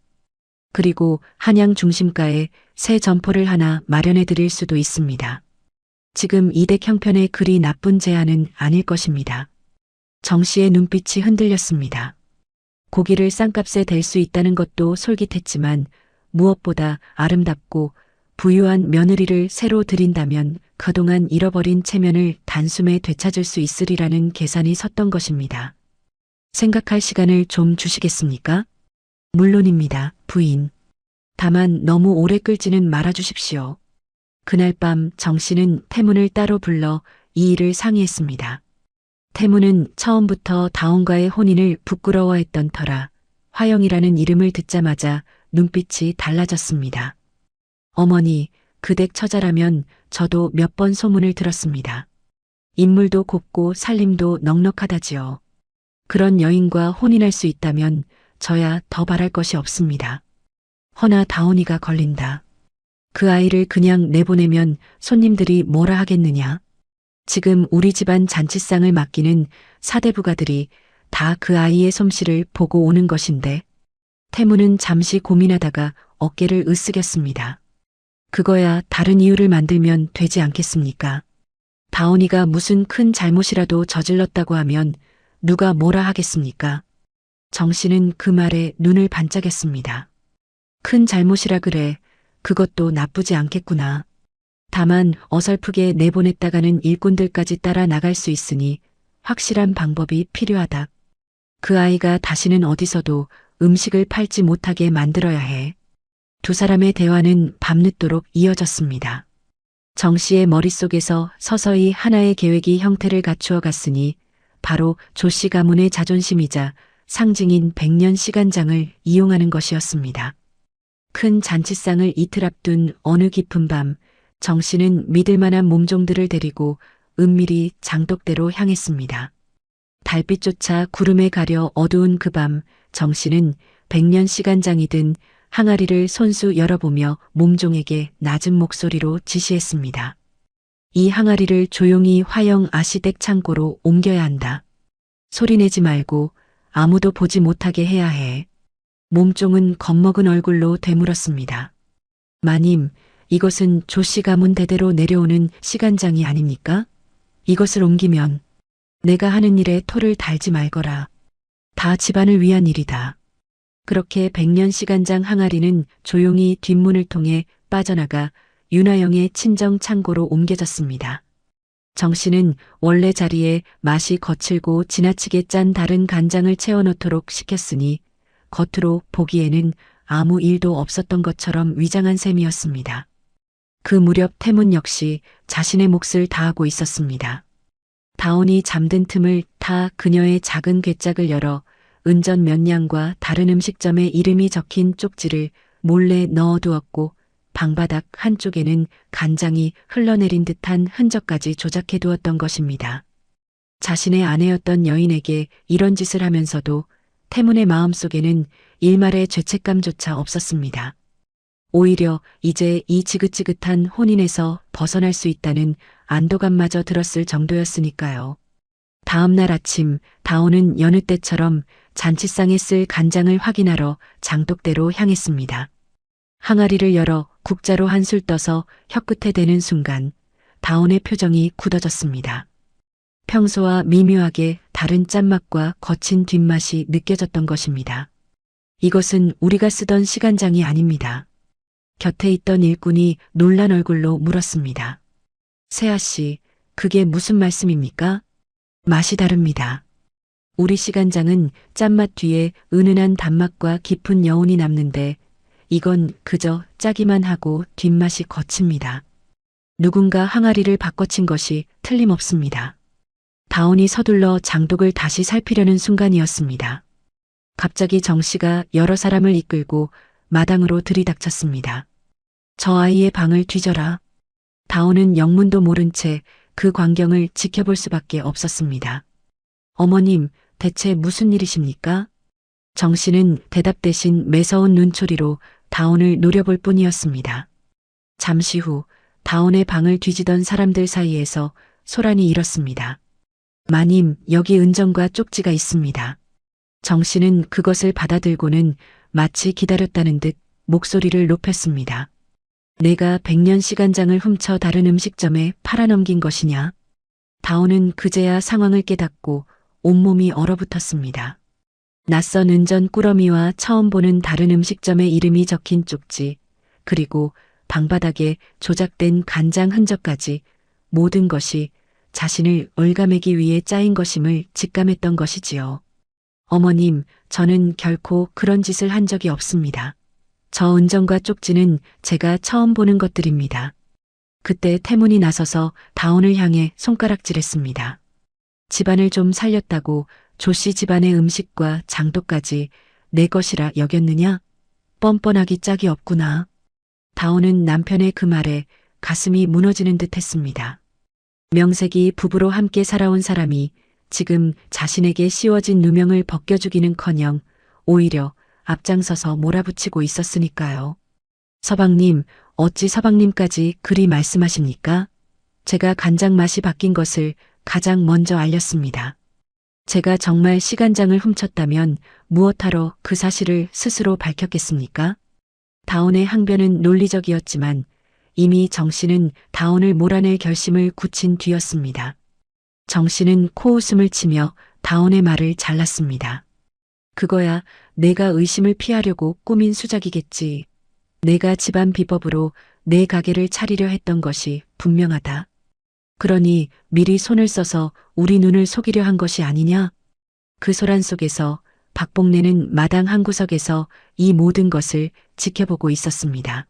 그리고 한양 중심가에 새 점포를 하나 마련해 드릴 수도 있습니다. 지금 이댁 형편에 그리 나쁜 제안은 아닐 것입니다. 정 씨의 눈빛이 흔들렸습니다. 고기를 싼 값에 댈 수 있다는 것도 솔깃했지만 무엇보다 아름답고 부유한 며느리를 새로 들인다면 그동안 잃어버린 체면을 단숨에 되찾을 수 있으리라는 계산이 섰던 것입니다. 생각할 시간을 좀 주시겠습니까? 물론입니다, 부인. 다만 너무 오래 끌지는 말아주십시오. 그날 밤 정 씨는 태문을 따로 불러 이 일을 상의했습니다. 태문은 처음부터 다온과의 혼인을 부끄러워했던 터라 화영이라는 이름을 듣자마자 눈빛이 달라졌습니다. 어머니, 그 댁 처자라면 저도 몇 번 소문을 들었습니다. 인물도 곱고 살림도 넉넉하다지요. 그런 여인과 혼인할 수 있다면 저야 더 바랄 것이 없습니다. 허나 다온이가 걸린다. 그 아이를 그냥 내보내면 손님들이 뭐라 하겠느냐. 지금 우리 집안 잔치상을 맡기는 사대부가들이 다 그 아이의 솜씨를 보고 오는 것인데. 태무는 잠시 고민하다가 어깨를 으쓱였습니다. 그거야 다른 이유를 만들면 되지 않겠습니까? 다온이가 무슨 큰 잘못이라도 저질렀다고 하면 누가 뭐라 하겠습니까? 정 씨는 그 말에 눈을 반짝였습니다. 큰 잘못이라 그래. 그것도 나쁘지 않겠구나. 다만 어설프게 내보냈다가는 일꾼들까지 따라 나갈 수 있으니 확실한 방법이 필요하다. 그 아이가 다시는 어디서도 음식을 팔지 못하게 만들어야 해. 두 사람의 대화는 밤늦도록 이어졌습니다. 정 씨의 머릿속에서 서서히 하나의 계획이 형태를 갖추어 갔으니 바로 조 씨 가문의 자존심이자 상징인 100년 시간장을 이용하는 것이었습니다. 큰 잔치상을 이틀 앞둔 어느 깊은 밤, 정 씨는 믿을 만한 몸종들을 데리고 은밀히 장독대로 향했습니다. 달빛조차 구름에 가려 어두운 그 밤, 정 씨는 100년 시간장이 든 항아리를 손수 열어보며 몸종에게 낮은 목소리로 지시했습니다. 이 항아리를 조용히 화영 아시댁 창고로 옮겨야 한다. 소리내지 말고 아무도 보지 못하게 해야 해. 몸종은 겁먹은 얼굴로 되물었습니다. 마님, 이것은 조씨 가문 대대로 내려오는 시간장이 아닙니까? 이것을 옮기면 내가 하는 일에 토를 달지 말거라. 다 집안을 위한 일이다. 그렇게 백년 시간장 항아리는 조용히 뒷문을 통해 빠져나가 윤하영의 친정 창고로 옮겨졌습니다. 정 씨는 원래 자리에 맛이 거칠고 지나치게 짠 다른 간장을 채워놓도록 시켰으니 겉으로 보기에는 아무 일도 없었던 것처럼 위장한 셈이었습니다. 그 무렵 태문 역시 자신의 몫을 다하고 있었습니다. 다온이 잠든 틈을 타 그녀의 작은 괴짝을 열어 은전 몇 양과 다른 음식점의 이름이 적힌 쪽지를 몰래 넣어두었고 방바닥 한쪽에는 간장이 흘러내린 듯한 흔적까지 조작해 두었던 것입니다. 자신의 아내였던 여인에게 이런 짓을 하면서도 태문의 마음속에는 일말의 죄책감조차 없었습니다. 오히려 이제 이 지긋지긋한 혼인에서 벗어날 수 있다는 안도감마저 들었을 정도였으니까요. 다음 날 아침 다온은 여느 때처럼 잔치상에 쓸 간장을 확인하러 장독대로 향했습니다. 항아리를 열어 국자로 한술 떠서 혀끝에 대는 순간 다온의 표정이 굳어졌습니다. 평소와 미묘하게 다른 짠맛과 거친 뒷맛이 느껴졌던 것입니다. 이것은 우리가 쓰던 시간장이 아닙니다. 곁에 있던 일꾼이 놀란 얼굴로 물었습니다. 세아 씨, 그게 무슨 말씀입니까? 맛이 다릅니다. 우리 시간장은 짠맛 뒤에 은은한 단맛과 깊은 여운이 남는데 이건 그저 짜기만 하고 뒷맛이 거칩니다. 누군가 항아리를 바꿔친 것이 틀림없습니다. 다온이 서둘러 장독을 다시 살피려는 순간이었습니다. 갑자기 정 씨가 여러 사람을 이끌고 마당으로 들이닥쳤습니다. 저 아이의 방을 뒤져라. 다온은 영문도 모른 채 그 광경을 지켜볼 수밖에 없었습니다. 어머님, 대체 무슨 일이십니까? 정 씨는 대답 대신 매서운 눈초리로 다온을 노려볼 뿐이었습니다. 잠시 후 다온의 방을 뒤지던 사람들 사이에서 소란이 일었습니다. 마님, 여기 은전과 쪽지가 있습니다. 정 씨는 그것을 받아들고는 마치 기다렸다는 듯 목소리를 높였습니다. 내가 백년 시간장을 훔쳐 다른 음식점에 팔아넘긴 것이냐? 다온은 그제야 상황을 깨닫고 온몸이 얼어붙었습니다. 낯선 은전 꾸러미와 처음 보는 다른 음식점의 이름이 적힌 쪽지, 그리고 방바닥에 조작된 간장 흔적까지 모든 것이 자신을 올가매기 위해 짜인 것임을 직감했던 것이지요. 어머님, 저는 결코 그런 짓을 한 적이 없습니다. 저 은전과 쪽지는 제가 처음 보는 것들입니다. 그때 태문이 나서서 다온을 향해 손가락질했습니다. 집안을 좀 살렸다고 조씨 집안의 음식과 장독까지 내 것이라 여겼느냐? 뻔뻔하기 짝이 없구나. 다온은 남편의 그 말에 가슴이 무너지는 듯 했습니다. 명색이 부부로 함께 살아온 사람이 지금 자신에게 씌워진 누명을 벗겨주기는커녕 오히려 앞장서서 몰아붙이고 있었으니까요. 서방님, 어찌 서방님까지 그리 말씀하십니까? 제가 간장 맛이 바뀐 것을 가장 먼저 알렸습니다. 제가 정말 시간장을 훔쳤다면 무엇하러 그 사실을 스스로 밝혔겠습니까? 다온의 항변은 논리적이었지만 이미 정 씨는 다온을 몰아낼 결심을 굳힌 뒤였습니다. 정 씨는 코웃음을 치며 다온의 말을 잘랐습니다. 그거야 내가 의심을 피하려고 꾸민 수작이겠지. 내가 집안 비법으로 내 가게를 차리려 했던 것이 분명하다. 그러니 미리 손을 써서 우리 눈을 속이려 한 것이 아니냐? 그 소란 속에서 박복내는 마당 한 구석에서 이 모든 것을 지켜보고 있었습니다.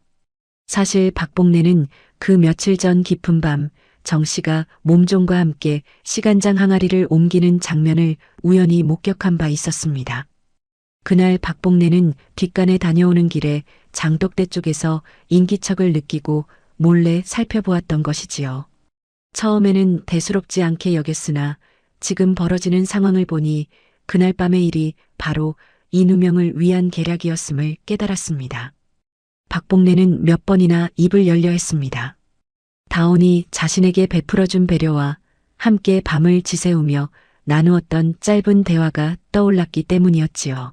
사실 박복내는 그 며칠 전 깊은 밤 정 씨가 몸종과 함께 시간장 항아리를 옮기는 장면을 우연히 목격한 바 있었습니다. 그날 박복내는 뒷간에 다녀오는 길에 장독대 쪽에서 인기척을 느끼고 몰래 살펴보았던 것이지요. 처음에는 대수롭지 않게 여겼으나 지금 벌어지는 상황을 보니 그날 밤의 일이 바로 이 누명을 위한 계략이었음을 깨달았습니다. 박복내는 몇 번이나 입을 열려 했습니다. 다온이 자신에게 베풀어준 배려와 함께 밤을 지새우며 나누었던 짧은 대화가 떠올랐기 때문이었지요.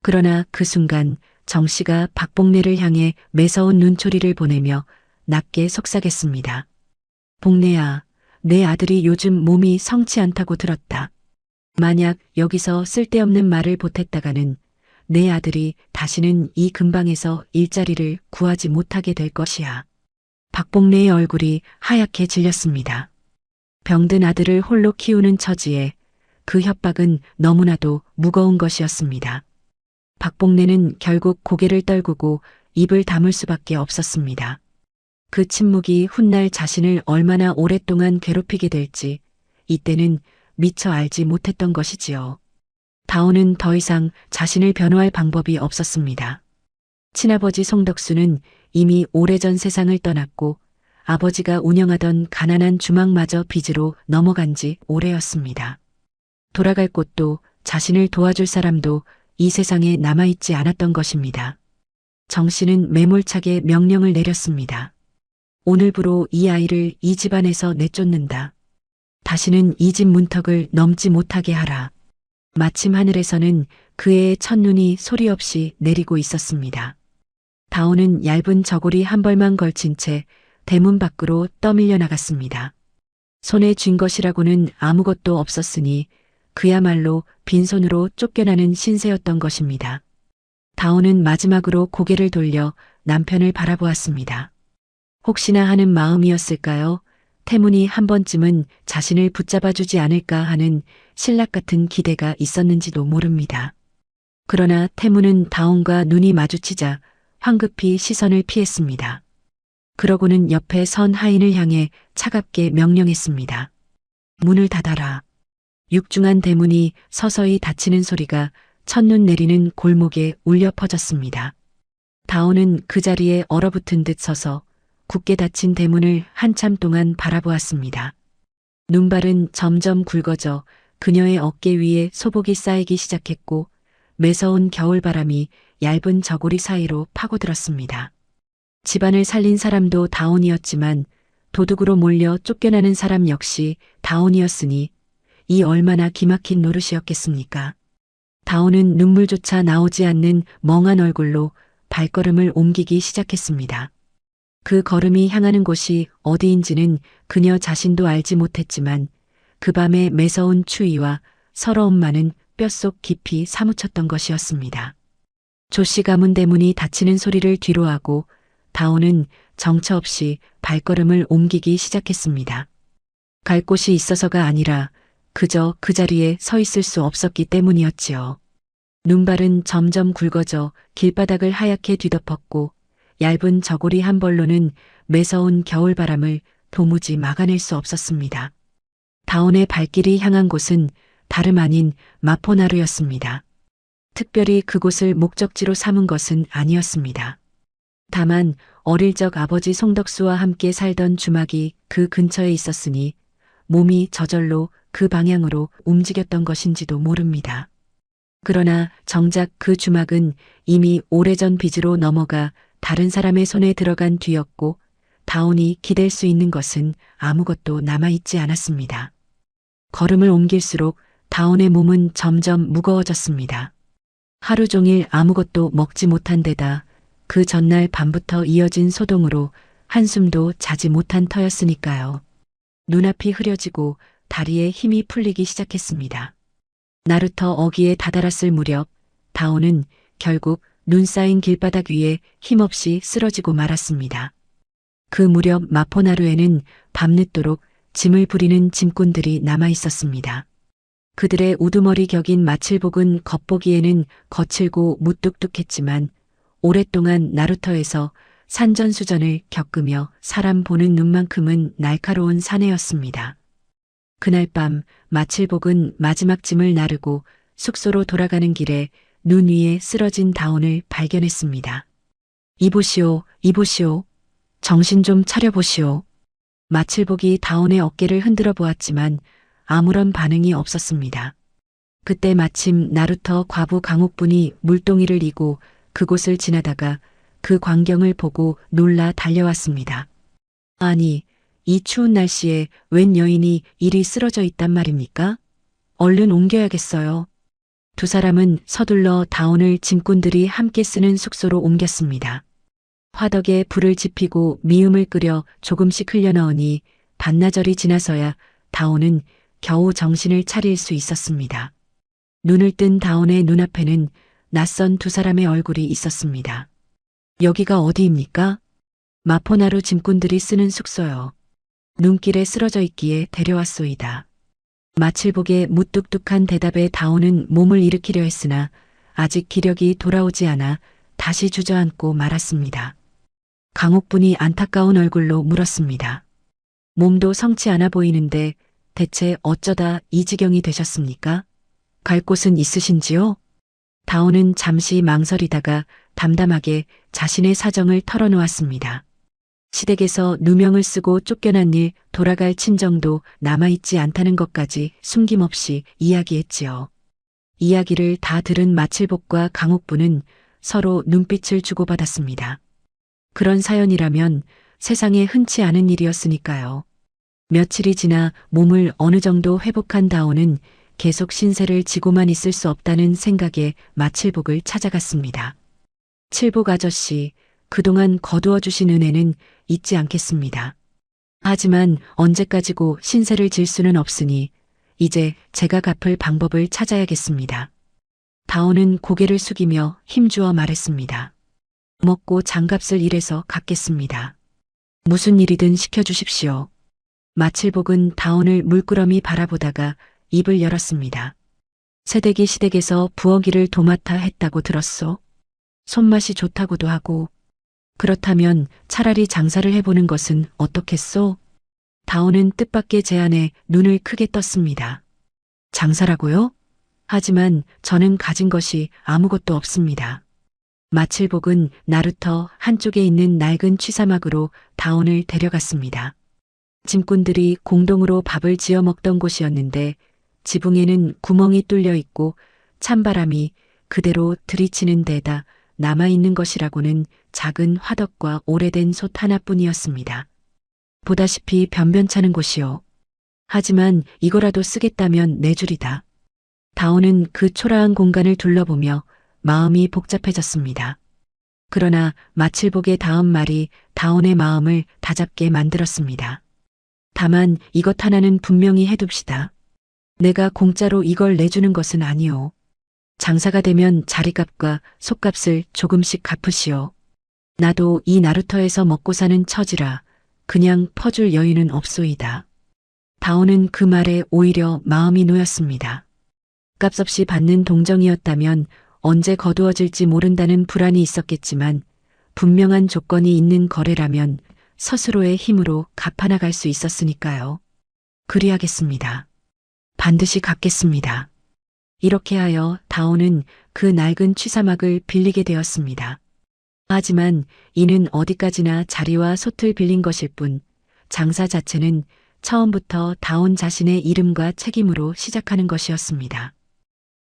그러나 그 순간 정 씨가 박복내를 향해 매서운 눈초리를 보내며 낮게 속삭였습니다. 복내야, 내 아들이 요즘 몸이 성치 않다고 들었다. 만약 여기서 쓸데없는 말을 보탰다가는 내 아들이 다시는 이 근방에서 일자리를 구하지 못하게 될 것이야. 박복래의 얼굴이 하얗게 질렸습니다. 병든 아들을 홀로 키우는 처지에 그 협박은 너무나도 무거운 것이었습니다. 박복래는 결국 고개를 떨구고 입을 다물 수밖에 없었습니다. 그 침묵이 훗날 자신을 얼마나 오랫동안 괴롭히게 될지 이때는 미처 알지 못했던 것이지요. 다온은 더 이상 자신을 변호할 방법이 없었습니다. 친아버지 송덕수는 이미 오래전 세상을 떠났고 아버지가 운영하던 가난한 주막마저 빚으로 넘어간 지 오래였습니다. 돌아갈 곳도 자신을 도와줄 사람도 이 세상에 남아있지 않았던 것입니다. 정 씨는 매몰차게 명령을 내렸습니다. 오늘부로 이 아이를 이 집안에서 내쫓는다. 다시는 이 집 문턱을 넘지 못하게 하라. 마침 하늘에서는 그의 첫눈이 소리 없이 내리고 있었습니다. 다온은 얇은 저고리 한 벌만 걸친 채 대문 밖으로 떠밀려 나갔습니다. 손에 쥔 것이라고는 아무것도 없었으니 그야말로 빈손으로 쫓겨나는 신세였던 것입니다. 다온은 마지막으로 고개를 돌려 남편을 바라보았습니다. 혹시나 하는 마음이었을까요? 태문이 한 번쯤은 자신을 붙잡아주지 않을까 하는 신락 같은 기대가 있었는지도 모릅니다. 그러나 태문은 다온과 눈이 마주치자 황급히 시선을 피했습니다. 그러고는 옆에 선 하인을 향해 차갑게 명령했습니다. 문을 닫아라. 육중한 대문이 서서히 닫히는 소리가 첫눈 내리는 골목에 울려 퍼졌습니다. 다온은 그 자리에 얼어붙은 듯 서서 굳게 닫힌 대문을 한참 동안 바라보았습니다. 눈발은 점점 굵어져 그녀의 어깨 위에 소복이 쌓이기 시작했고 매서운 겨울바람이 얇은 저고리 사이로 파고들었습니다. 집안을 살린 사람도 다온이었지만 도둑으로 몰려 쫓겨나는 사람 역시 다온이었으니 이 얼마나 기막힌 노릇이었겠습니까? 다온은 눈물조차 나오지 않는 멍한 얼굴로 발걸음을 옮기기 시작했습니다. 그 걸음이 향하는 곳이 어디인지는 그녀 자신도 알지 못했지만 그 밤의 매서운 추위와 서러움만은 뼛속 깊이 사무쳤던 것이었습니다. 조씨 가문 대문이 닫히는 소리를 뒤로하고 다온은 정처 없이 발걸음을 옮기기 시작했습니다. 갈 곳이 있어서가 아니라 그저 그 자리에 서 있을 수 없었기 때문이었지요. 눈발은 점점 굵어져 길바닥을 하얗게 뒤덮었고 얇은 저고리 한 벌로는 매서운 겨울바람을 도무지 막아낼 수 없었습니다. 다온의 발길이 향한 곳은 다름 아닌 마포나루였습니다. 특별히 그곳을 목적지로 삼은 것은 아니었습니다. 다만 어릴 적 아버지 송덕수와 함께 살던 주막이 그 근처에 있었으니 몸이 저절로 그 방향으로 움직였던 것인지도 모릅니다. 그러나 정작 그 주막은 이미 오래전 빚으로 넘어가 다른 사람의 손에 들어간 뒤였고 다온이 기댈 수 있는 것은 아무것도 남아있지 않았습니다. 걸음을 옮길수록 다온의 몸은 점점 무거워졌습니다. 하루 종일 아무것도 먹지 못한 데다 그 전날 밤부터 이어진 소동으로 한숨도 자지 못한 터였으니까요. 눈앞이 흐려지고 다리에 힘이 풀리기 시작했습니다. 나루터 어귀에 다다랐을 무렵 다온은 결국 눈 쌓인 길바닥 위에 힘없이 쓰러지고 말았습니다. 그 무렵 마포나루에는 밤늦도록 짐을 부리는 짐꾼들이 남아 있었습니다. 그들의 우두머리 격인 마칠복은 겉보기에는 거칠고 무뚝뚝했지만 오랫동안 나루터에서 산전수전을 겪으며 사람 보는 눈만큼은 날카로운 사내였습니다. 그날 밤 마칠복은 마지막 짐을 나르고 숙소로 돌아가는 길에 눈 위에 쓰러진 다온을 발견했습니다. 이보시오, 이보시오. 정신 좀 차려보시오. 마칠복이 다온의 어깨를 흔들어 보았지만 아무런 반응이 없었습니다. 그때 마침 나루터 과부 강옥분이 물동이를 이고 그곳을 지나다가 그 광경을 보고 놀라 달려왔습니다. 아니, 이 추운 날씨에 웬 여인이 이리 쓰러져 있단 말입니까? 얼른 옮겨야겠어요. 두 사람은 서둘러 다온을 짐꾼들이 함께 쓰는 숙소로 옮겼습니다. 화덕에 불을 지피고 미음을 끓여 조금씩 흘려넣으니 반나절이 지나서야 다온은 겨우 정신을 차릴 수 있었습니다. 눈을 뜬 다온의 눈앞에는 낯선 두 사람의 얼굴이 있었습니다. 여기가 어디입니까? 마포나루 짐꾼들이 쓰는 숙소요. 눈길에 쓰러져 있기에 데려왔소이다. 마칠복의 무뚝뚝한 대답에 다온은 몸을 일으키려 했으나 아직 기력이 돌아오지 않아 다시 주저앉고 말았습니다. 강옥분이 안타까운 얼굴로 물었습니다. 몸도 성치 않아 보이는데 대체 어쩌다 이 지경이 되셨습니까? 갈 곳은 있으신지요? 다온은 잠시 망설이다가 담담하게 자신의 사정을 털어놓았습니다. 시댁에서 누명을 쓰고 쫓겨난 일, 돌아갈 친정도 남아있지 않다는 것까지 숨김없이 이야기했지요. 이야기를 다 들은 마칠복과 강옥부는 서로 눈빛을 주고받았습니다. 그런 사연이라면 세상에 흔치 않은 일이었으니까요. 며칠이 지나 몸을 어느 정도 회복한 다온은 계속 신세를 지고만 있을 수 없다는 생각에 마칠복을 찾아갔습니다. 칠복 아저씨, 그동안 거두어 주신 은혜는 잊지 않겠습니다. 하지만 언제까지고 신세를 질 수는 없으니 이제 제가 갚을 방법을 찾아야겠습니다. 다온은 고개를 숙이며 힘주어 말했습니다. 먹고 장값을 일해서 갚겠습니다. 무슨 일이든 시켜주십시오. 마칠복은 다온을 물끄러미 바라보다가 입을 열었습니다. 새댁이 시댁에서 부엌일을 도맡아 했다고 들었소. 손맛이 좋다고도 하고. 그렇다면 차라리 장사를 해보는 것은 어떻겠소? 다온은 뜻밖의 제안에 눈을 크게 떴습니다. 장사라고요? 하지만 저는 가진 것이 아무것도 없습니다. 마칠복은 나루터 한쪽에 있는 낡은 취사막으로 다온을 데려갔습니다. 짐꾼들이 공동으로 밥을 지어 먹던 곳이었는데 지붕에는 구멍이 뚫려 있고 찬바람이 그대로 들이치는 데다 남아있는 것이라고는 작은 화덕과 오래된 솥 하나뿐이었습니다. 보다시피 변변찮은 곳이요. 하지만 이거라도 쓰겠다면 내 줄이다. 다온은 그 초라한 공간을 둘러보며 마음이 복잡해졌습니다. 그러나 마칠복의 다음 말이 다온의 마음을 다잡게 만들었습니다. 다만 이것 하나는 분명히 해둡시다. 내가 공짜로 이걸 내주는 것은 아니오. 장사가 되면 자리값과 솥값을 조금씩 갚으시오. 나도 이 나루터에서 먹고 사는 처지라 그냥 퍼줄 여유는 없소이다. 다온은 그 말에 오히려 마음이 놓였습니다. 값없이 받는 동정이었다면 언제 거두어질지 모른다는 불안이 있었겠지만 분명한 조건이 있는 거래라면 스스로의 힘으로 갚아나갈 수 있었으니까요. 그리하겠습니다. 반드시 갚겠습니다. 이렇게 하여 다온은 그 낡은 취사막을 빌리게 되었습니다. 하지만 이는 어디까지나 자리와 솥을 빌린 것일 뿐 장사 자체는 처음부터 다온 자신의 이름과 책임으로 시작하는 것이었습니다.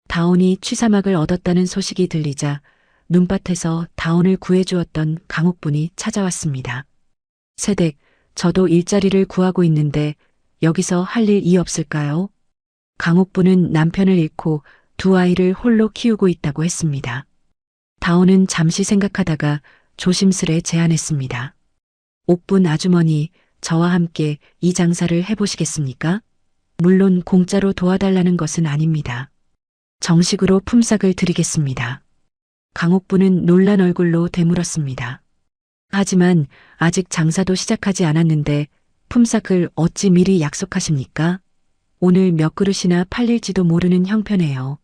다온이 취사막을 얻었다는 소식이 들리자 눈밭에서 다온을 구해주었던 강옥분이 찾아왔습니다. 새댁, 저도 일자리를 구하고 있는데 여기서 할 일이 없을까요? 강옥분은 남편을 잃고 두 아이를 홀로 키우고 있다고 했습니다. 다온은 잠시 생각하다가 조심스레 제안했습니다. 옥분 아주머니, 저와 함께 이 장사를 해보시겠습니까? 물론 공짜로 도와달라는 것은 아닙니다. 정식으로 품삯을 드리겠습니다. 강옥분은 놀란 얼굴로 되물었습니다. 하지만 아직 장사도 시작하지 않았는데 품삯을 어찌 미리 약속하십니까? 오늘 몇 그릇이나 팔릴지도 모르는 형편에요.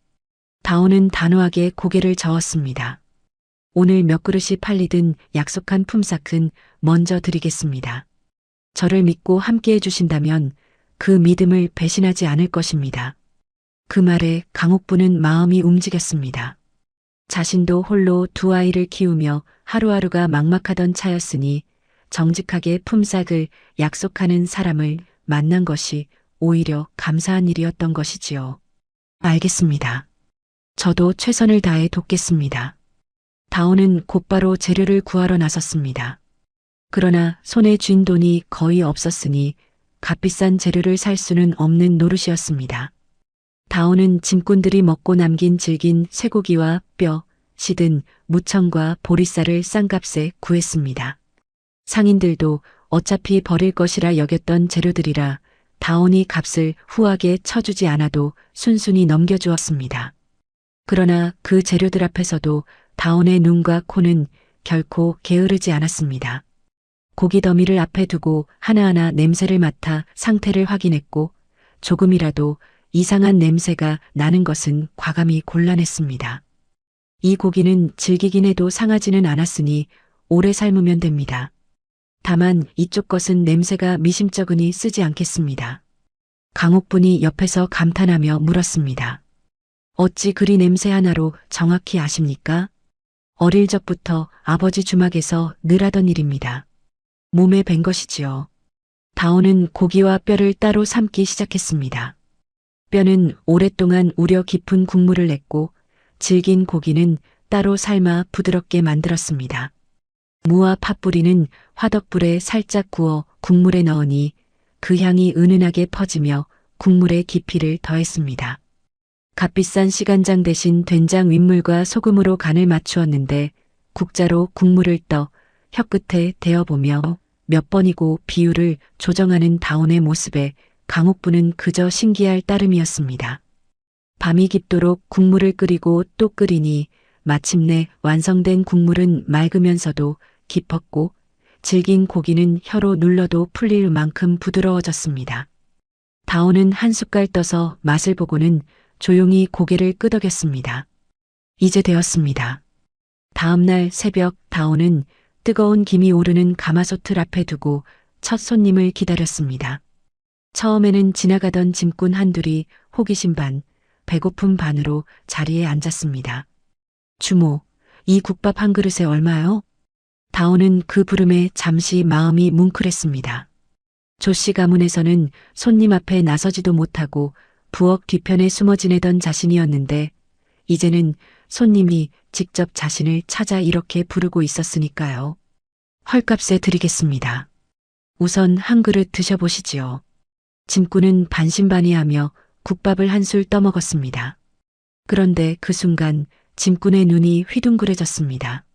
다온은 단호하게 고개를 저었습니다. 오늘 몇 그릇이 팔리든 약속한 품삯은 먼저 드리겠습니다. 저를 믿고 함께해 주신다면 그 믿음을 배신하지 않을 것입니다. 그 말에 강옥부는 마음이 움직였습니다. 자신도 홀로 두 아이를 키우며 하루하루가 막막하던 차였으니 정직하게 품삯을 약속하는 사람을 만난 것이 오히려 감사한 일이었던 것이지요. 알겠습니다. 저도 최선을 다해 돕겠습니다. 다온은 곧바로 재료를 구하러 나섰습니다. 그러나 손에 쥔 돈이 거의 없었으니 값비싼 재료를 살 수는 없는 노릇이었습니다. 다온은 짐꾼들이 먹고 남긴 질긴 쇠고기와 뼈, 시든 무청과 보리쌀을 싼값에 구했습니다. 상인들도 어차피 버릴 것이라 여겼던 재료들이라 다온이 값을 후하게 쳐주지 않아도 순순히 넘겨주었습니다. 그러나 그 재료들 앞에서도 다온의 눈과 코는 결코 게으르지 않았습니다. 고기 더미를 앞에 두고 하나하나 냄새를 맡아 상태를 확인했고 조금이라도 이상한 냄새가 나는 것은 과감히 골라냈습니다. 이 고기는 질기긴 해도 상하지는 않았으니 오래 삶으면 됩니다. 다만 이쪽 것은 냄새가 미심쩍으니 쓰지 않겠습니다. 강옥분이 옆에서 감탄하며 물었습니다. 어찌 그리 냄새 하나로 정확히 아십니까? 어릴 적부터 아버지 주막에서 늘 하던 일입니다. 몸에 밴 것이지요. 다온은 고기와 뼈를 따로 삶기 시작했습니다. 뼈는 오랫동안 우려 깊은 국물을 냈고 질긴 고기는 따로 삶아 부드럽게 만들었습니다. 무와 팥뿌리는 화덕불에 살짝 구워 국물에 넣으니 그 향이 은은하게 퍼지며 국물의 깊이를 더했습니다. 값비싼 시간장 대신 된장 윗물과 소금으로 간을 맞추었는데 국자로 국물을 떠 혀끝에 대어보며 몇 번이고 비율을 조정하는 다온의 모습에 강옥부는 그저 신기할 따름이었습니다. 밤이 깊도록 국물을 끓이고 또 끓이니 마침내 완성된 국물은 맑으면서도 깊었고 질긴 고기는 혀로 눌러도 풀릴 만큼 부드러워졌습니다. 다온은 한 숟갈 떠서 맛을 보고는 조용히 고개를 끄덕였습니다. 이제 되었습니다. 다음 날 새벽 다온은 뜨거운 김이 오르는 가마솥을 앞에 두고 첫 손님을 기다렸습니다. 처음에는 지나가던 짐꾼 한둘이 호기심 반, 배고픔 반으로 자리에 앉았습니다. 주모, 이 국밥 한 그릇에 얼마요? 다온은 그 부름에 잠시 마음이 뭉클했습니다. 조씨 가문에서는 손님 앞에 나서지도 못하고 부엌 뒤편에 숨어 지내던 자신이었는데 이제는 손님이 직접 자신을 찾아 이렇게 부르고 있었으니까요. 헐값에 드리겠습니다. 우선 한 그릇 드셔보시지요. 짐꾼은 반신반의하며 국밥을 한술 떠먹었습니다. 그런데 그 순간 짐꾼의 눈이 휘둥그레졌습니다.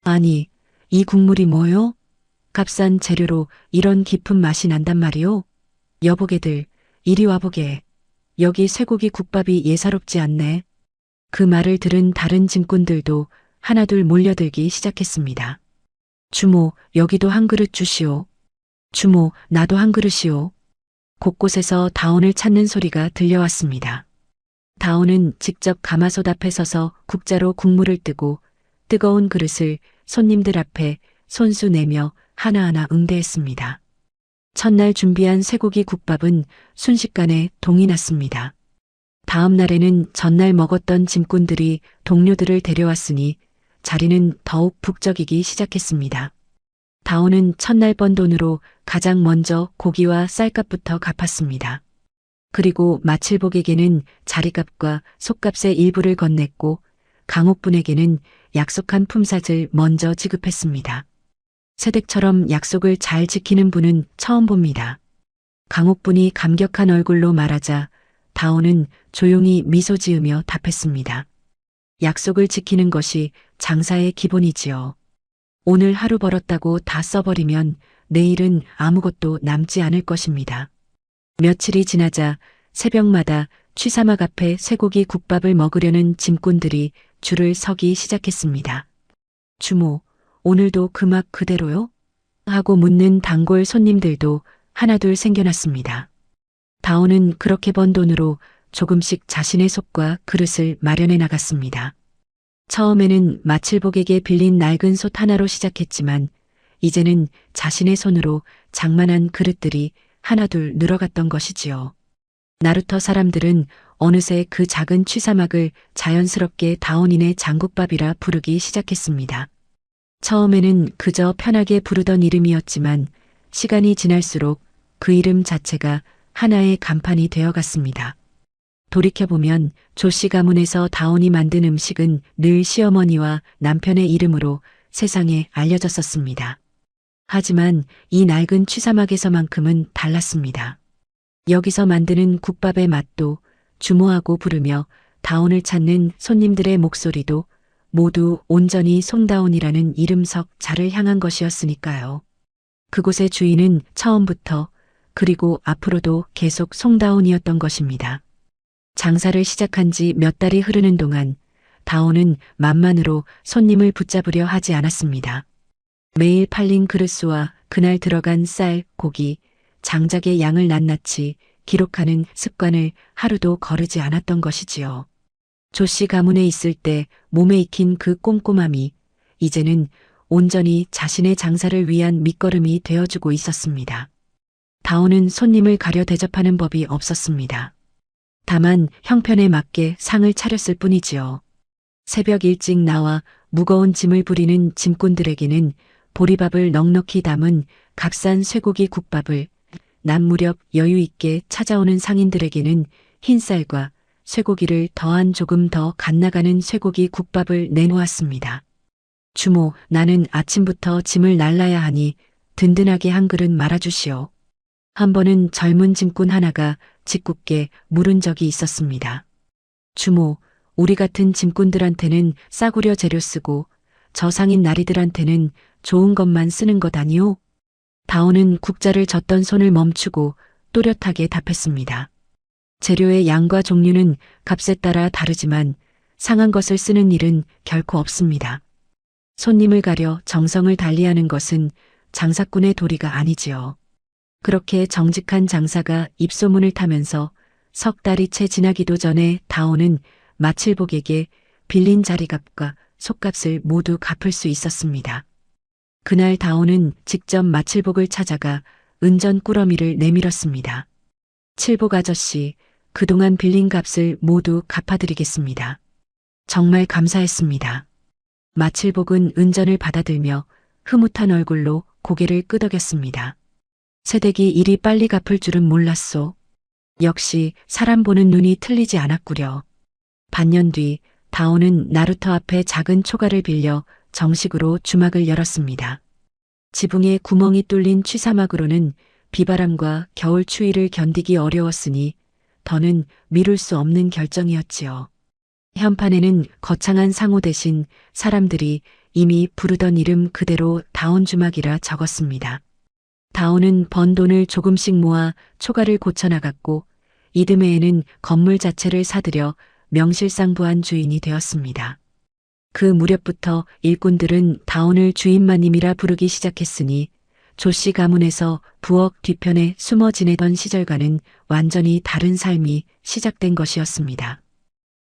아니, 이 국물이 뭐요? 값싼 재료로 이런 깊은 맛이 난단 말이오? 여보게들, 이리 와보게. 여기 쇠고기 국밥이 예사롭지 않네. 그 말을 들은 다른 짐꾼들도 하나둘 몰려들기 시작했습니다. 주모, 여기도 한 그릇 주시오. 주모, 나도 한 그릇이오. 곳곳에서 다온을 찾는 소리가 들려왔습니다. 다온은 직접 가마솥 앞에 서서 국자로 국물을 뜨고 뜨거운 그릇을 손님들 앞에 손수 내며 하나하나 응대했습니다. 첫날 준비한 쇠고기 국밥은 순식간에 동이 났습니다. 다음 날에는 전날 먹었던 짐꾼들이 동료들을 데려왔으니 자리는 더욱 북적이기 시작했습니다. 다온은 첫날 번 돈으로 가장 먼저 고기와 쌀값부터 갚았습니다. 그리고 마칠복에게는 자리값과 솥값의 일부를 건넸고 강옥분에게는 약속한 품삯을 먼저 지급했습니다. 새댁처럼 약속을 잘 지키는 분은 처음 봅니다. 강옥분이 감격한 얼굴로 말하자 다온은 조용히 미소 지으며 답했습니다. 약속을 지키는 것이 장사의 기본이지요. 오늘 하루 벌었다고 다 써버리면 내일은 아무것도 남지 않을 것입니다. 며칠이 지나자 새벽마다 취사막 앞에 쇠고기 국밥을 먹으려는 짐꾼들이 줄을 서기 시작했습니다. 주모, 오늘도 그 맛 그대로요? 하고 묻는 단골 손님들도 하나둘 생겨났습니다. 다온은 그렇게 번 돈으로 조금씩 자신의 솥과 그릇을 마련해 나갔습니다. 처음에는 마칠복에게 빌린 낡은 솥 하나로 시작했지만 이제는 자신의 손으로 장만한 그릇들이 하나둘 늘어갔던 것이지요. 나루터 사람들은 어느새 그 작은 취사막을 자연스럽게 다온인의 장국밥이라 부르기 시작했습니다. 처음에는 그저 편하게 부르던 이름이었지만 시간이 지날수록 그 이름 자체가 하나의 간판이 되어갔습니다. 돌이켜보면 조씨 가문에서 다온이 만든 음식은 늘 시어머니와 남편의 이름으로 세상에 알려졌었습니다. 하지만 이 낡은 취사막에서만큼은 달랐습니다. 여기서 만드는 국밥의 맛도 주모하고 부르며 다온을 찾는 손님들의 목소리도 모두 온전히 송다운이라는 이름석 자를 향한 것이었으니까요. 그곳의 주인은 처음부터 그리고 앞으로도 계속 송다운이었던 것입니다. 장사를 시작한 지 몇 달이 흐르는 동안 다운은 만만으로 손님을 붙잡으려 하지 않았습니다. 매일 팔린 그릇수와 그날 들어간 쌀, 고기, 장작의 양을 낱낱이 기록하는 습관을 하루도 거르지 않았던 것이지요. 조씨 가문에 있을 때 몸에 익힌 그 꼼꼼함이 이제는 온전히 자신의 장사를 위한 밑거름이 되어주고 있었습니다. 다운은 손님을 가려 대접하는 법이 없었습니다. 다만 형편에 맞게 상을 차렸을 뿐이지요. 새벽 일찍 나와 무거운 짐을 부리는 짐꾼들에게는 보리밥을 넉넉히 담은 값싼 쇠고기 국밥을, 낮 무렵 여유 있게 찾아오는 상인들에게는 흰쌀과 쇠고기를 더한 조금 더 갓나가는 쇠고기 국밥을 내놓았습니다. 주모, 나는 아침부터 짐을 날라야 하니 든든하게 한 그릇 말아주시오. 한 번은 젊은 짐꾼 하나가 짓궂게 물은 적이 있었습니다. 주모, 우리 같은 짐꾼들한테는 싸구려 재료 쓰고 저상인 나리들한테는 좋은 것만 쓰는 것 아니오? 다운은 국자를 젓던 손을 멈추고 또렷하게 답했습니다. 재료의 양과 종류는 값에 따라 다르지만 상한 것을 쓰는 일은 결코 없습니다. 손님을 가려 정성을 달리하는 것은 장사꾼의 도리가 아니지요. 그렇게 정직한 장사가 입소문을 타면서 석 달이 채 지나기도 전에 다운은 마칠복에게 빌린 자리값과 속값을 모두 갚을 수 있었습니다. 그날 다운은 직접 마칠복을 찾아가 은전 꾸러미를 내밀었습니다. 칠복 아저씨, 그동안 빌린 값을 모두 갚아드리겠습니다. 정말 감사했습니다. 마칠복은 은전을 받아들며 흐뭇한 얼굴로 고개를 끄덕였습니다. 새댁이 이리 빨리 갚을 줄은 몰랐소. 역시 사람 보는 눈이 틀리지 않았구려. 반년 뒤 다온은 나루터 앞에 작은 초가를 빌려 정식으로 주막을 열었습니다. 지붕에 구멍이 뚫린 취사막으로는 비바람과 겨울 추위를 견디기 어려웠으니 더는 미룰 수 없는 결정이었지요. 현판에는 거창한 상호 대신 사람들이 이미 부르던 이름 그대로 다온 주막이라 적었습니다. 다온은 번 돈을 조금씩 모아 초가를 고쳐나갔고 이듬해에는 건물 자체를 사들여 명실상부한 주인이 되었습니다. 그 무렵부터 일꾼들은 다온을 주인마님이라 부르기 시작했으니 조씨 가문에서 부엌 뒤편에 숨어 지내던 시절과는 완전히 다른 삶이 시작된 것이었습니다.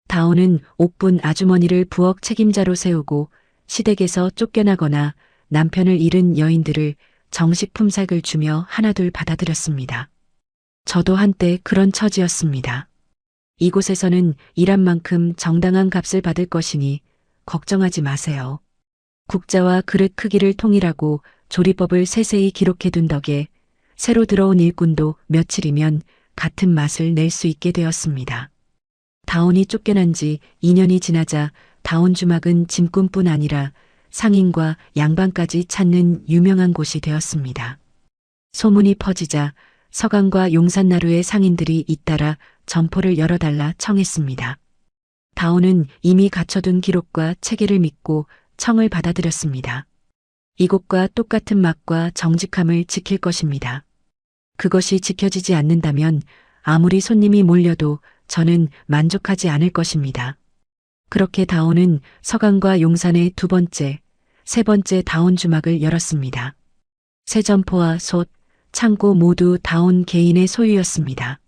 다온은 옥분 아주머니를 부엌 책임자로 세우고 시댁에서 쫓겨나거나 남편을 잃은 여인들을 정식 품삯을 주며 하나둘 받아들였습니다. 저도 한때 그런 처지였습니다. 이곳에서는 일한 만큼 정당한 값을 받을 것이니 걱정하지 마세요. 국자와 그릇 크기를 통일하고 조리법을 세세히 기록해둔 덕에 새로 들어온 일꾼도 며칠이면 같은 맛을 낼 수 있게 되었습니다. 다온이 쫓겨난 지 2년이 지나자 다온 주막은 짐꾼뿐 아니라 상인과 양반까지 찾는 유명한 곳이 되었습니다. 소문이 퍼지자 서강과 용산나루의 상인들이 잇따라 점포를 열어달라 청했습니다. 다온은 이미 갖춰둔 기록과 체계를 믿고 청을 받아들였습니다. 이곳과 똑같은 맛과 정직함을 지킬 것입니다. 그것이 지켜지지 않는다면 아무리 손님이 몰려도 저는 만족하지 않을 것입니다. 그렇게 다온은 서강과 용산의 두 번째, 세 번째 다온 주막을 열었습니다. 새 점포와 솥, 창고 모두 다온 개인의 소유였습니다.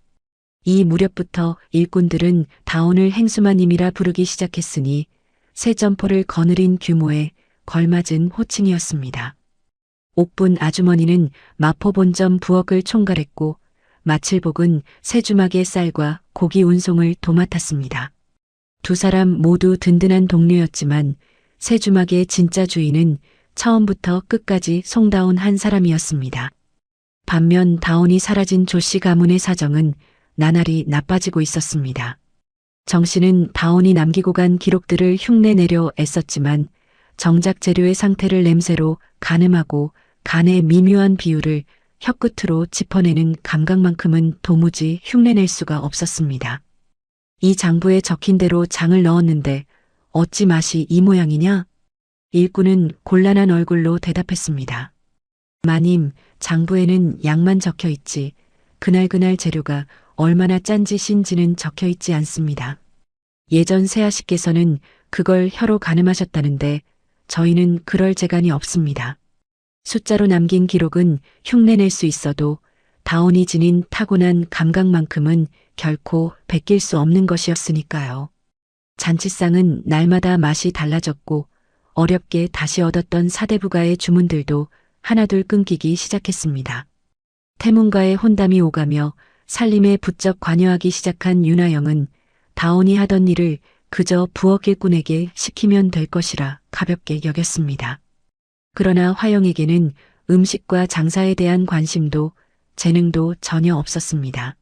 이 무렵부터 일꾼들은 다온을 행수마님이라 부르기 시작했으니 새 점포를 거느린 규모에 걸맞은 호칭이었습니다. 옥분 아주머니는 마포본점 부엌을 총괄했고 마칠복은 새 주막의 쌀과 고기 운송을 도맡았습니다. 두 사람 모두 든든한 동료였지만 새 주막의 진짜 주인은 처음부터 끝까지 송다운 한 사람이었습니다. 반면 다온이 사라진 조씨 가문의 사정은 나날이 나빠지고 있었습니다. 정씨는 다온이 남기고 간 기록들을 흉내내려 애썼지만 정작 재료의 상태를 냄새로 가늠하고 간의 미묘한 비율을 혀끝으로 짚어내는 감각만큼은 도무지 흉내낼 수가 없었습니다. 이 장부에 적힌 대로 장을 넣었는데 어찌 맛이 이 모양이냐? 일꾼은 곤란한 얼굴로 대답했습니다. 마님, 장부에는 양만 적혀 있지 그날그날 재료가 얼마나 짠지 신지는 적혀 있지 않습니다. 예전 새아씨께서는 그걸 혀로 가늠하셨다는데 저희는 그럴 재간이 없습니다. 숫자로 남긴 기록은 흉내낼 수 있어도 다운이 지닌 타고난 감각만큼은 결코 베낄 수 없는 것이었으니까요. 잔치상은 날마다 맛이 달라졌고 어렵게 다시 얻었던 사대부가의 주문들도 하나둘 끊기기 시작했습니다. 태문가의 혼담이 오가며 살림에 부쩍 관여하기 시작한 윤하영은 다운이 하던 일을 그저 부엌 일꾼에게 시키면 될 것이라 가볍게 여겼습니다. 그러나 화영에게는 음식과 장사에 대한 관심도 재능도 전혀 없었습니다.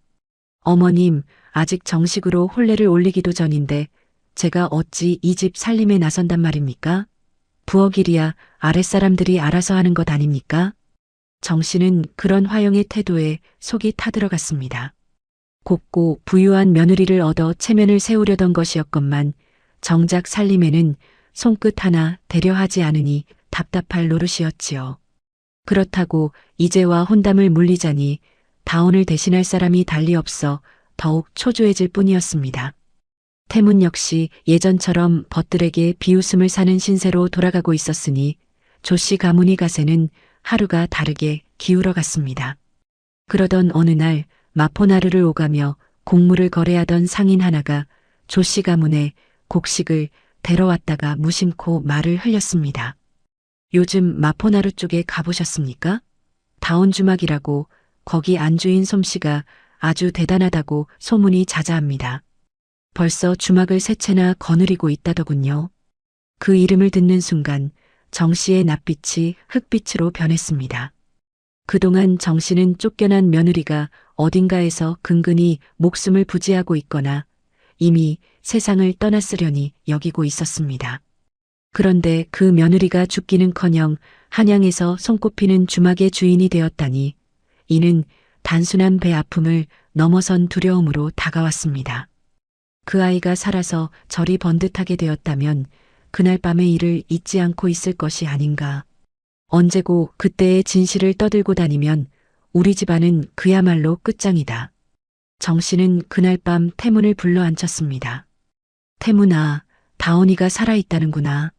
어머님, 아직 정식으로 혼례를 올리기도 전인데 제가 어찌 이 집 살림에 나선단 말입니까? 부엌 일이야 아랫사람들이 알아서 하는 것 아닙니까? 정씨는 그런 화영의 태도에 속이 타들어갔습니다. 곱고 부유한 며느리를 얻어 체면을 세우려던 것이었건만 정작 살림에는 손끝 하나 대려 하지 않으니 답답할 노릇이었지요. 그렇다고 이제와 혼담을 물리자니 다운을 대신할 사람이 달리 없어 더욱 초조해질 뿐이었습니다. 태문 역시 예전처럼 벗들에게 비웃음을 사는 신세로 돌아가고 있었으니 조씨 가문이 가세는 하루가 다르게 기울어갔습니다. 그러던 어느 날 마포나루를 오가며 곡물을 거래하던 상인 하나가 조씨 가문에 곡식을 데려왔다가 무심코 말을 흘렸습니다. 요즘 마포나루 쪽에 가보셨습니까? 다운주막이라고 거기 안주인 솜씨가 아주 대단하다고 소문이 자자합니다. 벌써 주막을 세 채나 거느리고 있다더군요. 그 이름을 듣는 순간 정씨의 낯빛이 흑빛으로 변했습니다. 그동안 정씨는 쫓겨난 며느리가 어딘가에서 근근히 목숨을 부지하고 있거나 이미 세상을 떠났으려니 여기고 있었습니다. 그런데 그 며느리가 죽기는커녕 한양에서 손꼽히는 주막의 주인이 되었다니 이는 단순한 배 아픔을 넘어선 두려움으로 다가왔습니다. 그 아이가 살아서 저리 번듯하게 되었다면 그날 밤의 일을 잊지 않고 있을 것이 아닌가. 언제고 그때의 진실을 떠들고 다니면 우리 집안은 그야말로 끝장이다. 정씨는 그날 밤 태문을 불러 앉혔습니다. 태문아, 다온이가 살아있다는구나.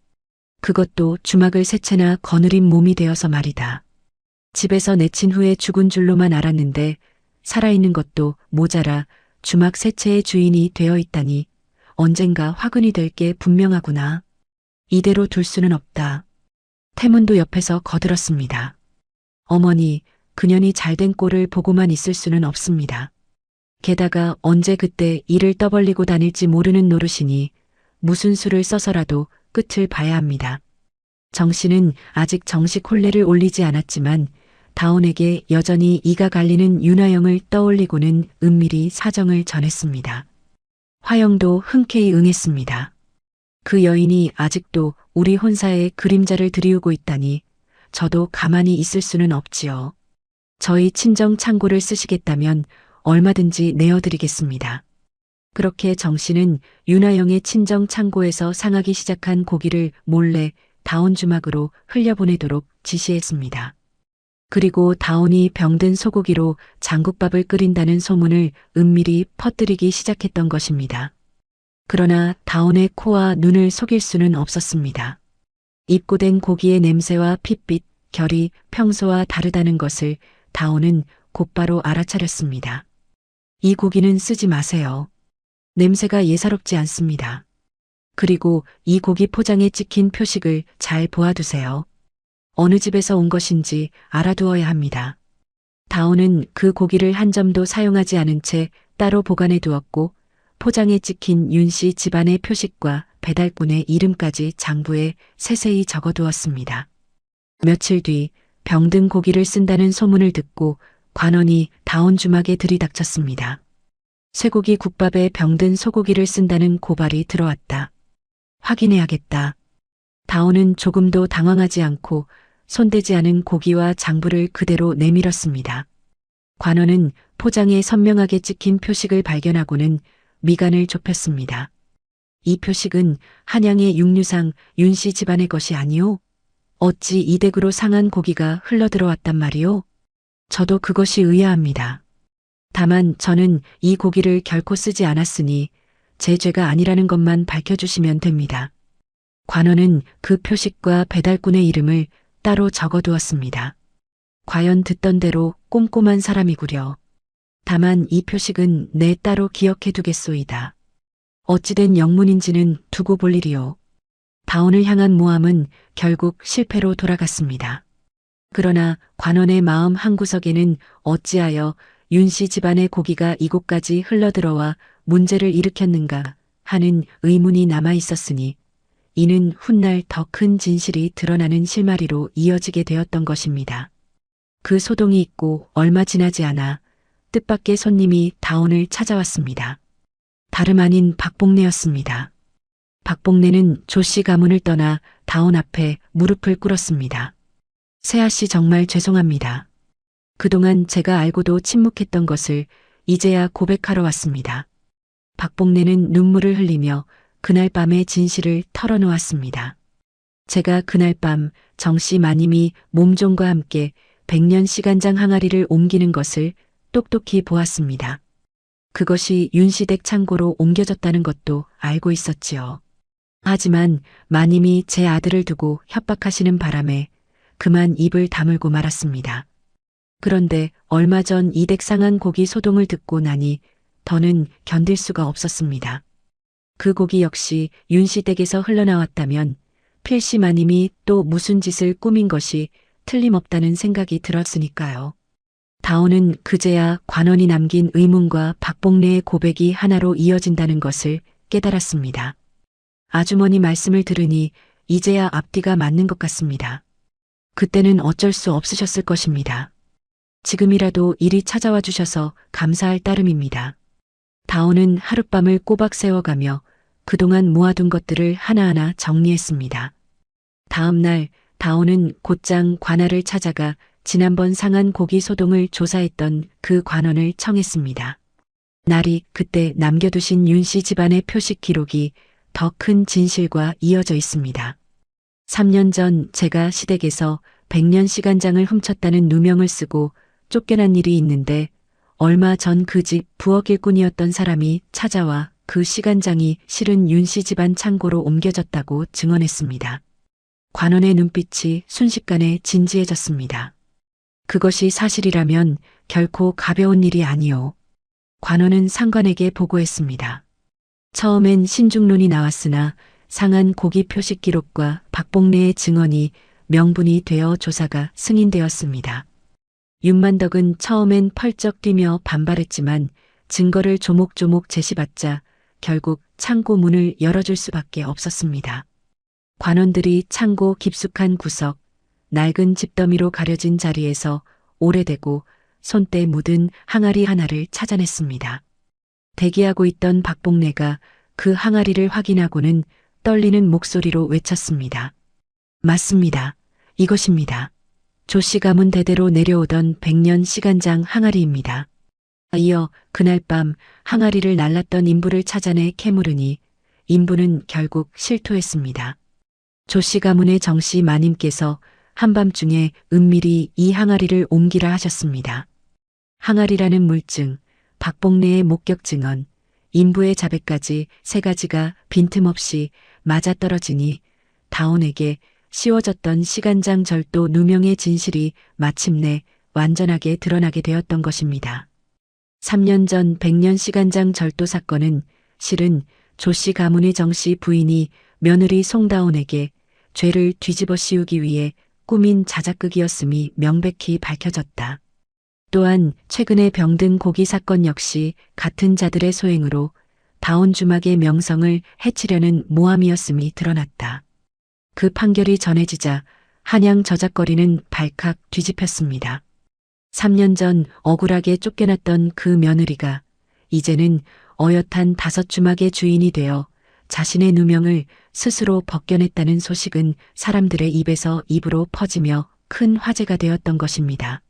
그것도 주막을 세 채나 거느린 몸이 되어서 말이다. 집에서 내친 후에 죽은 줄로만 알았는데 살아있는 것도 모자라 주막 세 채의 주인이 되어 있다니 언젠가 화근이 될 게 분명하구나. 이대로 둘 수는 없다. 태문도 옆에서 거들었습니다. 어머니, 그년이 잘된 꼴을 보고만 있을 수는 없습니다. 게다가 언제 그때 이를 떠벌리고 다닐지 모르는 노릇이니 무슨 수를 써서라도 끝을 봐야 합니다. 정씨는 아직 정식 혼례를 올리지 않았지만 다온에게 여전히 이가 갈리는 윤하영을 떠올리고는 은밀히 사정을 전했습니다. 화영도 흔쾌히 응했습니다. 그 여인이 아직도 우리 혼사에 그림자를 들이우고 있다니 저도 가만히 있을 수는 없지요. 저희 친정 창고를 쓰시겠다면 얼마든지 내어드리겠습니다. 그렇게 정씨는 윤하영의 친정 창고에서 상하기 시작한 고기를 몰래 다온 주막으로 흘려보내도록 지시했습니다. 그리고 다온이 병든 소고기로 장국밥을 끓인다는 소문을 은밀히 퍼뜨리기 시작했던 것입니다. 그러나 다온의 코와 눈을 속일 수는 없었습니다. 입고된 고기의 냄새와 핏빛, 결이 평소와 다르다는 것을 다온은 곧바로 알아차렸습니다. 이 고기는 쓰지 마세요. 냄새가 예사롭지 않습니다. 그리고 이 고기 포장에 찍힌 표식을 잘 보아두세요. 어느 집에서 온 것인지 알아두어야 합니다. 다온은 그 고기를 한 점도 사용하지 않은 채 따로 보관해 두었고 포장에 찍힌 윤씨 집안의 표식과 배달꾼의 이름까지 장부에 세세히 적어두었습니다. 며칠 뒤 병든 고기를 쓴다는 소문을 듣고 관원이 다온 주막에 들이닥쳤습니다. 쇠고기 국밥에 병든 소고기를 쓴다는 고발이 들어왔다. 확인해야겠다. 다온은 조금도 당황하지 않고 손대지 않은 고기와 장부를 그대로 내밀었습니다. 관원은 포장에 선명하게 찍힌 표식을 발견하고는 미간을 좁혔습니다. 이 표식은 한양의 육류상 윤씨 집안의 것이 아니오? 어찌 이 댁으로 상한 고기가 흘러들어왔단 말이오? 저도 그것이 의아합니다. 다만 저는 이 고기를 결코 쓰지 않았으니 제 죄가 아니라는 것만 밝혀주시면 됩니다. 관원은 그 표식과 배달꾼의 이름을 따로 적어두었습니다. 과연 듣던 대로 꼼꼼한 사람이구려. 다만 이 표식은 내 따로 기억해 두겠소이다. 어찌된 영문인지는 두고 볼 일이오. 다온을 향한 모함은 결국 실패로 돌아갔습니다. 그러나 관원의 마음 한구석에는 어찌하여 윤씨 집안의 고기가 이곳까지 흘러들어와 문제를 일으켰는가 하는 의문이 남아 있었으니 이는 훗날 더 큰 진실이 드러나는 실마리로 이어지게 되었던 것입니다. 그 소동이 있고 얼마 지나지 않아 뜻밖의 손님이 다온을 찾아왔습니다. 다름 아닌 박복내였습니다. 박복내는 조씨 가문을 떠나 다온 앞에 무릎을 꿇었습니다. 세아씨 정말 죄송합니다. 그동안 제가 알고도 침묵했던 것을 이제야 고백하러 왔습니다. 박복내는 눈물을 흘리며 그날 밤의 진실을 털어놓았습니다. 제가 그날 밤 정씨 마님이 몸종과 함께 100년 시간장 항아리를 옮기는 것을 똑똑히 보았습니다. 그것이 윤씨댁 창고로 옮겨졌다는 것도 알고 있었지요. 하지만 마님이 제 아들을 두고 협박하시는 바람에 그만 입을 다물고 말았습니다. 그런데 얼마 전 이 댁 상한 고기 소동을 듣고 나니 더는 견딜 수가 없었습니다. 그 고기 역시 윤씨 댁에서 흘러나왔다면 필시 마님이 또 무슨 짓을 꾸민 것이 틀림없다는 생각이 들었으니까요. 다온은 그제야 관원이 남긴 의문과 박복내의 고백이 하나로 이어진다는 것을 깨달았습니다. 아주머니 말씀을 들으니 이제야 앞뒤가 맞는 것 같습니다. 그때는 어쩔 수 없으셨을 것입니다. 지금이라도 이리 찾아와 주셔서 감사할 따름입니다. 다온은 하룻밤을 꼬박 세워가며 그동안 모아둔 것들을 하나하나 정리했습니다. 다음 날 다온은 곧장 관할을 찾아가 지난번 상한 고기 소동을 조사했던 그 관원을 청했습니다. 날이 그때 남겨두신 윤씨 집안의 표식 기록이 더 큰 진실과 이어져 있습니다. 3년 전 제가 시댁에서 100년 시간장을 훔쳤다는 누명을 쓰고 쫓겨난 일이 있는데 얼마 전 그 집 부엌 일꾼이었던 사람이 찾아와 그 시간장이 실은 윤씨 집안 창고로 옮겨졌다고 증언했습니다. 관원의 눈빛이 순식간에 진지해졌습니다. 그것이 사실이라면 결코 가벼운 일이 아니오. 관원은 상관에게 보고했습니다. 처음엔 신중론이 나왔으나 상한 고기 표식 기록과 박복내의 증언이 명분이 되어 조사가 승인되었습니다. 윤만덕은 처음엔 펄쩍 뛰며 반발했지만 증거를 조목조목 제시받자 결국 창고 문을 열어줄 수밖에 없었습니다. 관원들이 창고 깊숙한 구석, 낡은 집더미로 가려진 자리에서 오래되고 손때 묻은 항아리 하나를 찾아냈습니다. 대기하고 있던 박복내가 그 항아리를 확인하고는 떨리는 목소리로 외쳤습니다. 맞습니다. 이것입니다. 조씨 가문 대대로 내려오던 100년 시간장 항아리입니다. 이어 그날 밤 항아리를 날랐던 인부를 찾아내 캐물으니 인부는 결국 실토했습니다. 조씨 가문의 정씨 마님께서 한밤중에 은밀히 이 항아리를 옮기라 하셨습니다. 항아리라는 물증, 박복내의 목격 증언, 인부의 자백까지 세 가지가 빈틈없이 맞아떨어지니 다온에게 씌워졌던 시간장 절도 누명의 진실이 마침내 완전하게 드러나게 되었던 것입니다. 3년 전 100년 시간장 절도 사건은 실은 조씨 가문의 정씨 부인이 며느리 송다온에게 죄를 뒤집어 씌우기 위해 꾸민 자작극이었음이 명백히 밝혀졌다. 또한 최근의 병든 고기 사건 역시 같은 자들의 소행으로 다온 주막의 명성을 해치려는 모함이었음이 드러났다. 그 판결이 전해지자 한양 저작거리는 발칵 뒤집혔습니다. 3년 전 억울하게 쫓겨났던 그 며느리가 이제는 어엿한 5주막의 주인이 되어 자신의 누명을 스스로 벗겨냈다는 소식은 사람들의 입에서 입으로 퍼지며 큰 화제가 되었던 것입니다.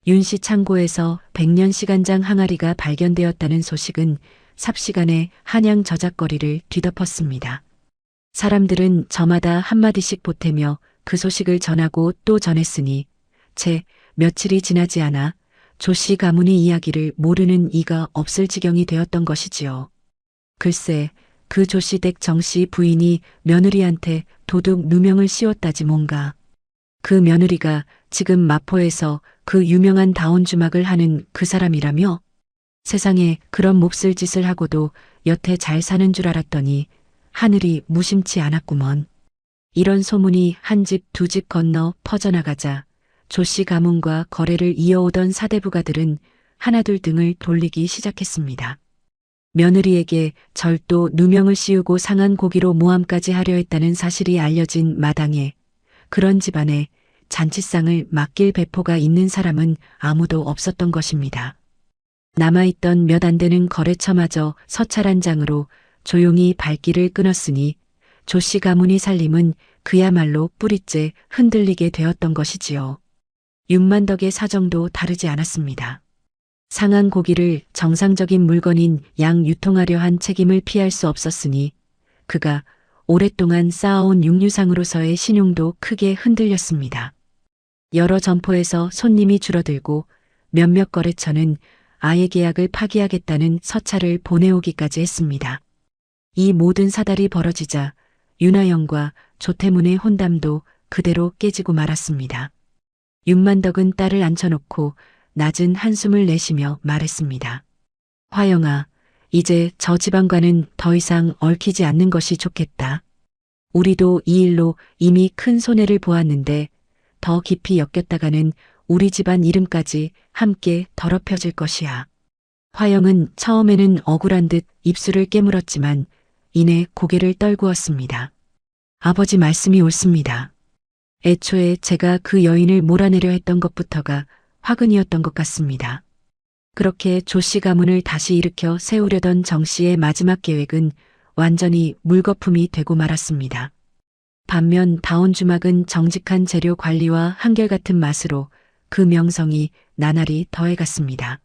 윤씨 창고에서 100년 시간장 항아리가 발견되었다는 소식은 삽시간에 한양 저작거리를 뒤덮었습니다. 사람들은 저마다 한마디씩 보태며 그 소식을 전하고 또 전했으니 채 며칠이 지나지 않아 조씨 가문의 이야기를 모르는 이가 없을 지경이 되었던 것이지요. 글쎄, 그 조씨 댁 정씨 부인이 며느리한테 도둑 누명을 씌웠다지 뭔가. 그 며느리가 지금 마포에서 그 유명한 다운주막을 하는 그 사람이라며? 세상에 그런 몹쓸 짓을 하고도 여태 잘 사는 줄 알았더니 하늘이 무심치 않았구먼. 이런 소문이 한 집 두 집 건너 퍼져나가자 조씨 가문과 거래를 이어오던 사대부가들은 하나둘 등을 돌리기 시작했습니다. 며느리에게 절도 누명을 씌우고 상한 고기로 모함까지 하려 했다는 사실이 알려진 마당에 그런 집안에 잔치상을 맡길 배포가 있는 사람은 아무도 없었던 것입니다. 남아있던 몇 안 되는 거래처마저 서찰한 장으로 조용히 발길을 끊었으니 조씨 가문의 살림은 그야말로 뿌리째 흔들리게 되었던 것이지요. 육만덕의 사정도 다르지 않았습니다. 상한 고기를 정상적인 물건인 양 유통하려 한 책임을 피할 수 없었으니 그가 오랫동안 쌓아온 육류상으로서의 신용도 크게 흔들렸습니다. 여러 점포에서 손님이 줄어들고 몇몇 거래처는 아예 계약을 파기하겠다는 서찰을 보내오기까지 했습니다. 이 모든 사달이 벌어지자 윤하영과 조태문의 혼담도 그대로 깨지고 말았습니다. 육만덕은 딸을 앉혀놓고 낮은 한숨을 내쉬며 말했습니다. 화영아, 이제 저 집안과는 더 이상 얽히지 않는 것이 좋겠다. 우리도 이 일로 이미 큰 손해를 보았는데 더 깊이 엮였다가는 우리 집안 이름까지 함께 더럽혀질 것이야. 화영은 처음에는 억울한 듯 입술을 깨물었지만 이내 고개를 떨구었습니다. 아버지 말씀이 옳습니다. 애초에 제가 그 여인을 몰아내려 했던 것부터가 화근이었던 것 같습니다. 그렇게 조씨 가문을 다시 일으켜 세우려던 정씨의 마지막 계획은 완전히 물거품이 되고 말았습니다. 반면 다운주막은 정직한 재료 관리와 한결같은 맛으로 그 명성이 나날이 더해갔습니다.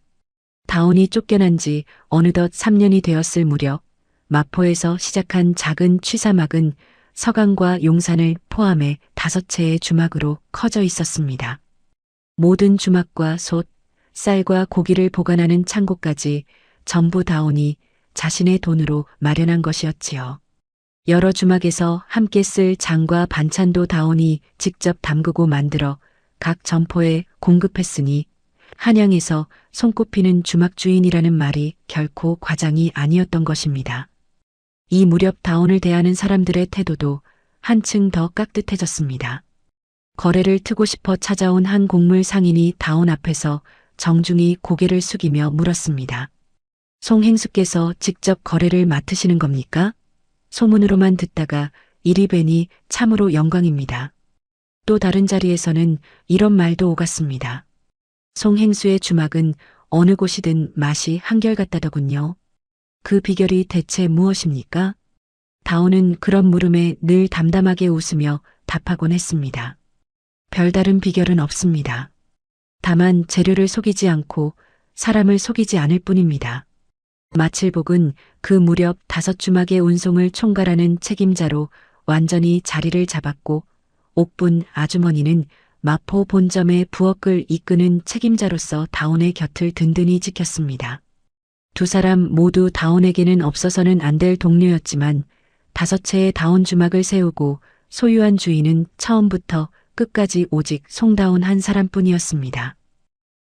다운이 쫓겨난 지 어느덧 3년이 되었을 무렵 마포에서 시작한 작은 취사막은 서강과 용산을 포함해 5채의 주막으로 커져 있었습니다. 모든 주막과 솥, 쌀과 고기를 보관하는 창고까지 전부 다운이 자신의 돈으로 마련한 것이었지요. 여러 주막에서 함께 쓸 장과 반찬도 다운이 직접 담그고 만들어 각 점포에 공급했으니 한양에서 손꼽히는 주막 주인이라는 말이 결코 과장이 아니었던 것입니다. 이 무렵 다운을 대하는 사람들의 태도도 한층 더 깍듯해졌습니다. 거래를 트고 싶어 찾아온 한 곡물 상인이 다운 앞에서 정중히 고개를 숙이며 물었습니다. 송행수께서 직접 거래를 맡으시는 겁니까? 소문으로만 듣다가 이리 뵈니 참으로 영광입니다. 또 다른 자리에서는 이런 말도 오갔습니다. 송행수의 주막은 어느 곳이든 맛이 한결같다더군요. 그 비결이 대체 무엇입니까? 다운은 그런 물음에 늘 담담하게 웃으며 답하곤 했습니다. 별다른 비결은 없습니다. 다만 재료를 속이지 않고 사람을 속이지 않을 뿐입니다. 마칠복은 그 무렵 5주막의 운송을 총괄하는 책임자로 완전히 자리를 잡았고 옥분 아주머니는 마포 본점의 부엌을 이끄는 책임자로서 다운의 곁을 든든히 지켰습니다. 두 사람 모두 다운에게는 없어서는 안 될 동료였지만 5채의 다운 주막을 세우고 소유한 주인은 처음부터 끝까지 오직 송다운 한 사람뿐이었습니다.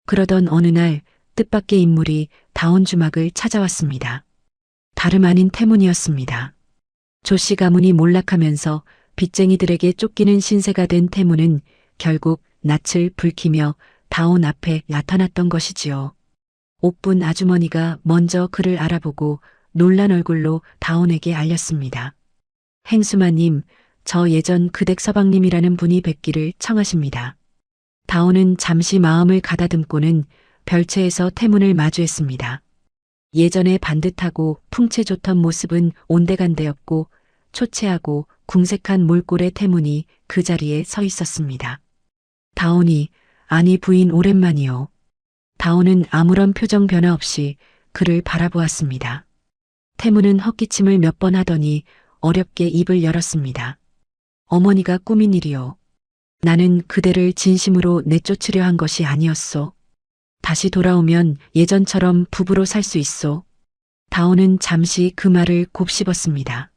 그러던 어느 날 뜻밖의 인물이 다운 주막을 찾아왔습니다. 다름 아닌 태문이었습니다. 조씨 가문이 몰락하면서 빚쟁이들에게 쫓기는 신세가 된 태문은 결국 낯을 붉히며 다운 앞에 나타났던 것이지요. 옥분 아주머니가 먼저 그를 알아보고 놀란 얼굴로 다운에게 알렸습니다. 행수마님, 저 예전 그댁 서방님이라는 분이 뵙기를 청하십니다. 다운은 잠시 마음을 가다듬고는 별채에서 태문을 마주했습니다. 예전에 반듯하고 풍채 좋던 모습은 온데간데였고 초췌하고 궁색한 몰골의 태문이 그 자리에 서 있었습니다. 다운이, 아니 부인 오랜만이요. 다운은 아무런 표정 변화 없이 그를 바라보았습니다. 태무는 헛기침을 몇 번 하더니 어렵게 입을 열었습니다. 어머니가 꾸민 일이요. 나는 그대를 진심으로 내쫓으려 한 것이 아니었소. 다시 돌아오면 예전처럼 부부로 살 수 있소. 다오는 잠시 그 말을 곱씹었습니다.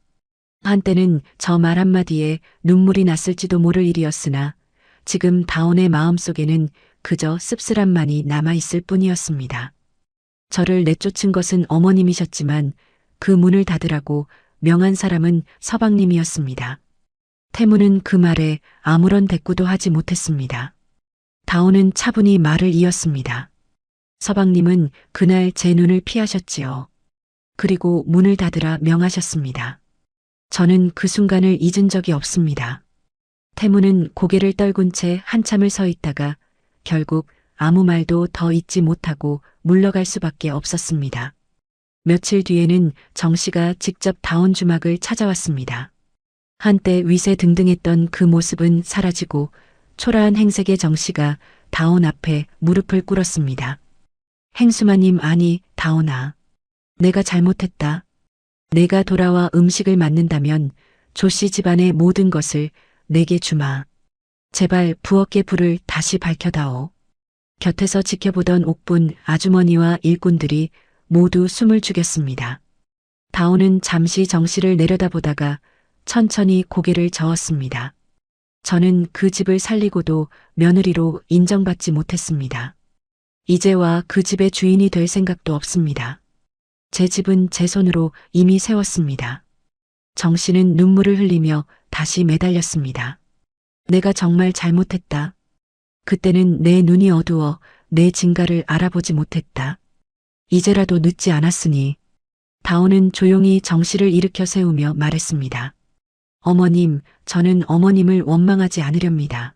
한때는 저 말 한마디에 눈물이 났을지도 모를 일이었으나 지금 다온의 마음속에는 그저 씁쓸함만이 남아있을 뿐이었습니다. 저를 내쫓은 것은 어머님이셨지만 그 문을 닫으라고 명한 사람은 서방님이었습니다. 태무는 그 말에 아무런 대꾸도 하지 못했습니다. 다온은 차분히 말을 이었습니다. 서방님은 그날 제 눈을 피하셨지요. 그리고 문을 닫으라 명하셨습니다. 저는 그 순간을 잊은 적이 없습니다. 태무는 고개를 떨군 채 한참을 서 있다가 결국 아무 말도 더 잊지 못하고 물러갈 수밖에 없었습니다. 며칠 뒤에는 정 씨가 직접 다온 주막을 찾아왔습니다. 한때 위세 등등했던 그 모습은 사라지고 초라한 행색의 정 씨가 다온 앞에 무릎을 꿇었습니다. 행수마님, 아니 다온아, 내가 잘못했다. 내가 돌아와 음식을 맡는다면 조씨 집안의 모든 것을 내게 주마. 제발 부엌의 불을 다시 밝혀다오. 곁에서 지켜보던 옥분 아주머니와 일꾼들이 모두 숨을 죽였습니다. 다온은 잠시 정 씨를 내려다보다가 천천히 고개를 저었습니다. 저는 그 집을 살리고도 며느리로 인정받지 못했습니다. 이제와 그 집의 주인이 될 생각도 없습니다. 제 집은 제 손으로 이미 세웠습니다. 정 씨는 눈물을 흘리며 다시 매달렸습니다. 내가 정말 잘못했다. 그때는 내 눈이 어두워 내 진가를 알아보지 못했다. 이제라도 늦지 않았으니. 다온은 조용히 정 씨를 일으켜 세우며 말했습니다. 어머님, 저는 어머님을 원망하지 않으렵니다.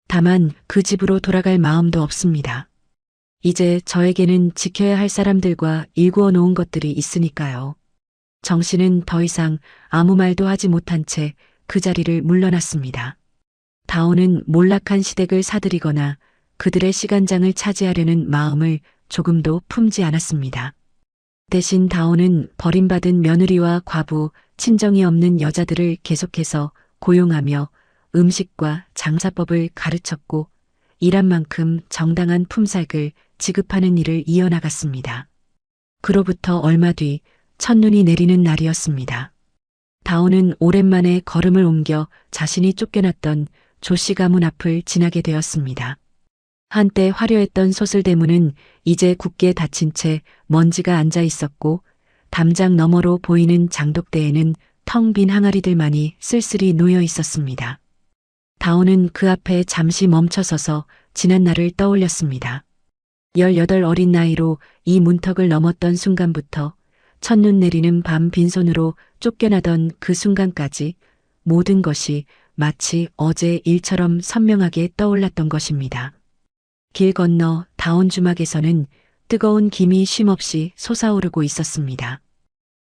다만 그 집으로 돌아갈 마음도 없습니다. 이제 저에게는 지켜야 할 사람들과 일구어 놓은 것들이 있으니까요. 정 씨는 더 이상 아무 말도 하지 못한 채 그 자리를 물러났습니다. 다온은 몰락한 시댁을 사들이거나 그들의 시간장을 차지하려는 마음을 조금도 품지 않았습니다. 대신 다온은 버림받은 며느리와 과부, 친정이 없는 여자들을 계속해서 고용하며 음식과 장사법을 가르쳤고 일한 만큼 정당한 품삯을 지급하는 일을 이어나갔습니다. 그로부터 얼마 뒤 첫눈이 내리는 날이었습니다. 다온은 오랜만에 걸음을 옮겨 자신이 쫓겨났던 조씨 가문 앞을 지나게 되었습니다. 한때 화려했던 소슬대문은 이제 굳게 닫힌 채 먼지가 앉아 있었고 담장 너머로 보이는 장독대에는 텅 빈 항아리들만이 쓸쓸히 놓여 있었습니다. 다온은 그 앞에 잠시 멈춰서서 지난 날을 떠올렸습니다. 18 어린 나이로 이 문턱을 넘었던 순간부터 첫눈 내리는 밤 빈손으로 쫓겨나던 그 순간까지 모든 것이 마치 어제 일처럼 선명하게 떠올랐던 것입니다. 길 건너 다온 주막에서는 뜨거운 김이 쉼없이 솟아오르고 있었습니다.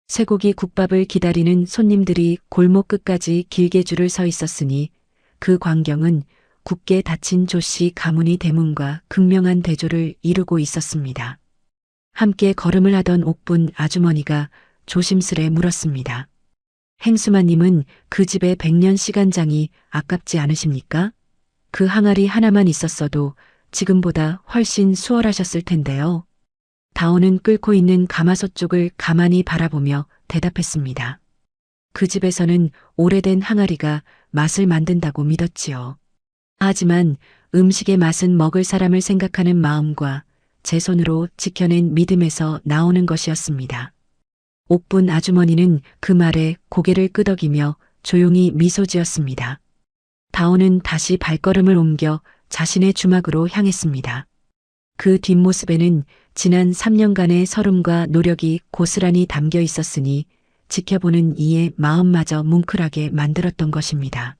쇠고기 국밥을 기다리는 손님들이 골목 끝까지 길게 줄을 서 있었으니 그 광경은 굳게 닫힌 조씨 가문의 대문과 극명한 대조를 이루고 있었습니다. 함께 걸음을 하던 옥분 아주머니가 조심스레 물었습니다. 행수마님은 그 집의 100년 시간장이 아깝지 않으십니까? 그 항아리 하나만 있었어도 지금보다 훨씬 수월하셨을 텐데요. 다온은 끓고 있는 가마솥 쪽을 가만히 바라보며 대답했습니다. 그 집에서는 오래된 항아리가 맛을 만든다고 믿었지요. 하지만 음식의 맛은 먹을 사람을 생각하는 마음과 제 손으로 지켜낸 믿음에서 나오는 것이었습니다. 옥분 아주머니는 그 말에 고개를 끄덕이며 조용히 미소 지었습니다. 다온은 다시 발걸음을 옮겨 자신의 주막으로 향했습니다. 그 뒷모습에는 지난 3년간의 서름과 노력이 고스란히 담겨 있었으니 지켜보는 이의 마음마저 뭉클하게 만들었던 것입니다.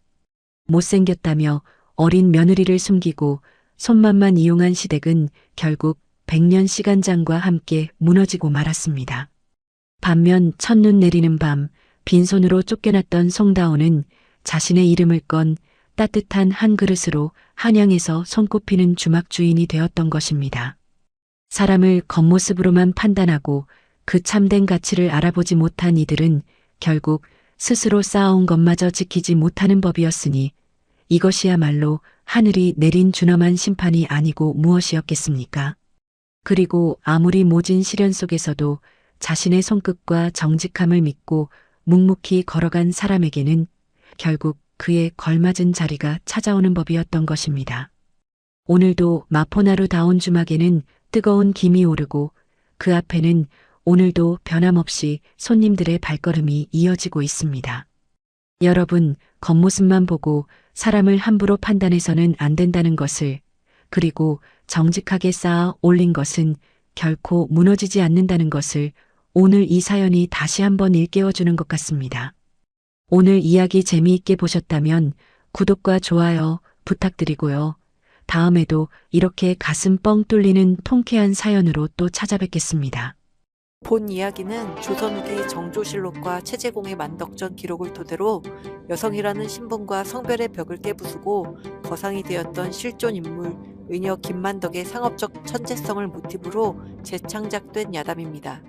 못생겼다며 어린 며느리를 숨기고 손맛만 이용한 시댁은 결국 100년 시간장과 함께 무너지고 말았습니다. 반면 첫눈 내리는 밤 빈손으로 쫓겨났던 송다온은 자신의 이름을 건 따뜻한 한 그릇으로 한양에서 손꼽히는 주막 주인이 되었던 것입니다. 사람을 겉모습으로만 판단하고 그 참된 가치를 알아보지 못한 이들은 결국 스스로 쌓아온 것마저 지키지 못하는 법이었으니 이것이야말로 하늘이 내린 준엄한 심판이 아니고 무엇이었겠습니까? 그리고 아무리 모진 시련 속에서도 자신의 손끝과 정직함을 믿고 묵묵히 걸어간 사람에게는 결국 그에 걸맞은 자리가 찾아오는 법이었던 것입니다. 오늘도 마포나루다운 주막에는 뜨거운 김이 오르고 그 앞에는 오늘도 변함없이 손님들의 발걸음이 이어지고 있습니다. 여러분, 겉모습만 보고 사람을 함부로 판단해서는 안 된다는 것을, 그리고 정직하게 쌓아 올린 것은 결코 무너지지 않는다는 것을 오늘 이 사연이 다시 한번 일깨워주는 것 같습니다. 오늘 이야기 재미있게 보셨다면 구독과 좋아요 부탁드리고요. 다음에도 이렇게 가슴 뻥 뚫리는 통쾌한 사연으로 또 찾아뵙겠습니다. 본 이야기는 조선 후기 정조실록과 최재공의 만덕전 기록을 토대로 여성이라는 신분과 성별의 벽을 깨부수고 거상이 되었던 실존 인물 의녀 김만덕의 상업적 천재성을 모티브로 재창작된 야담입니다.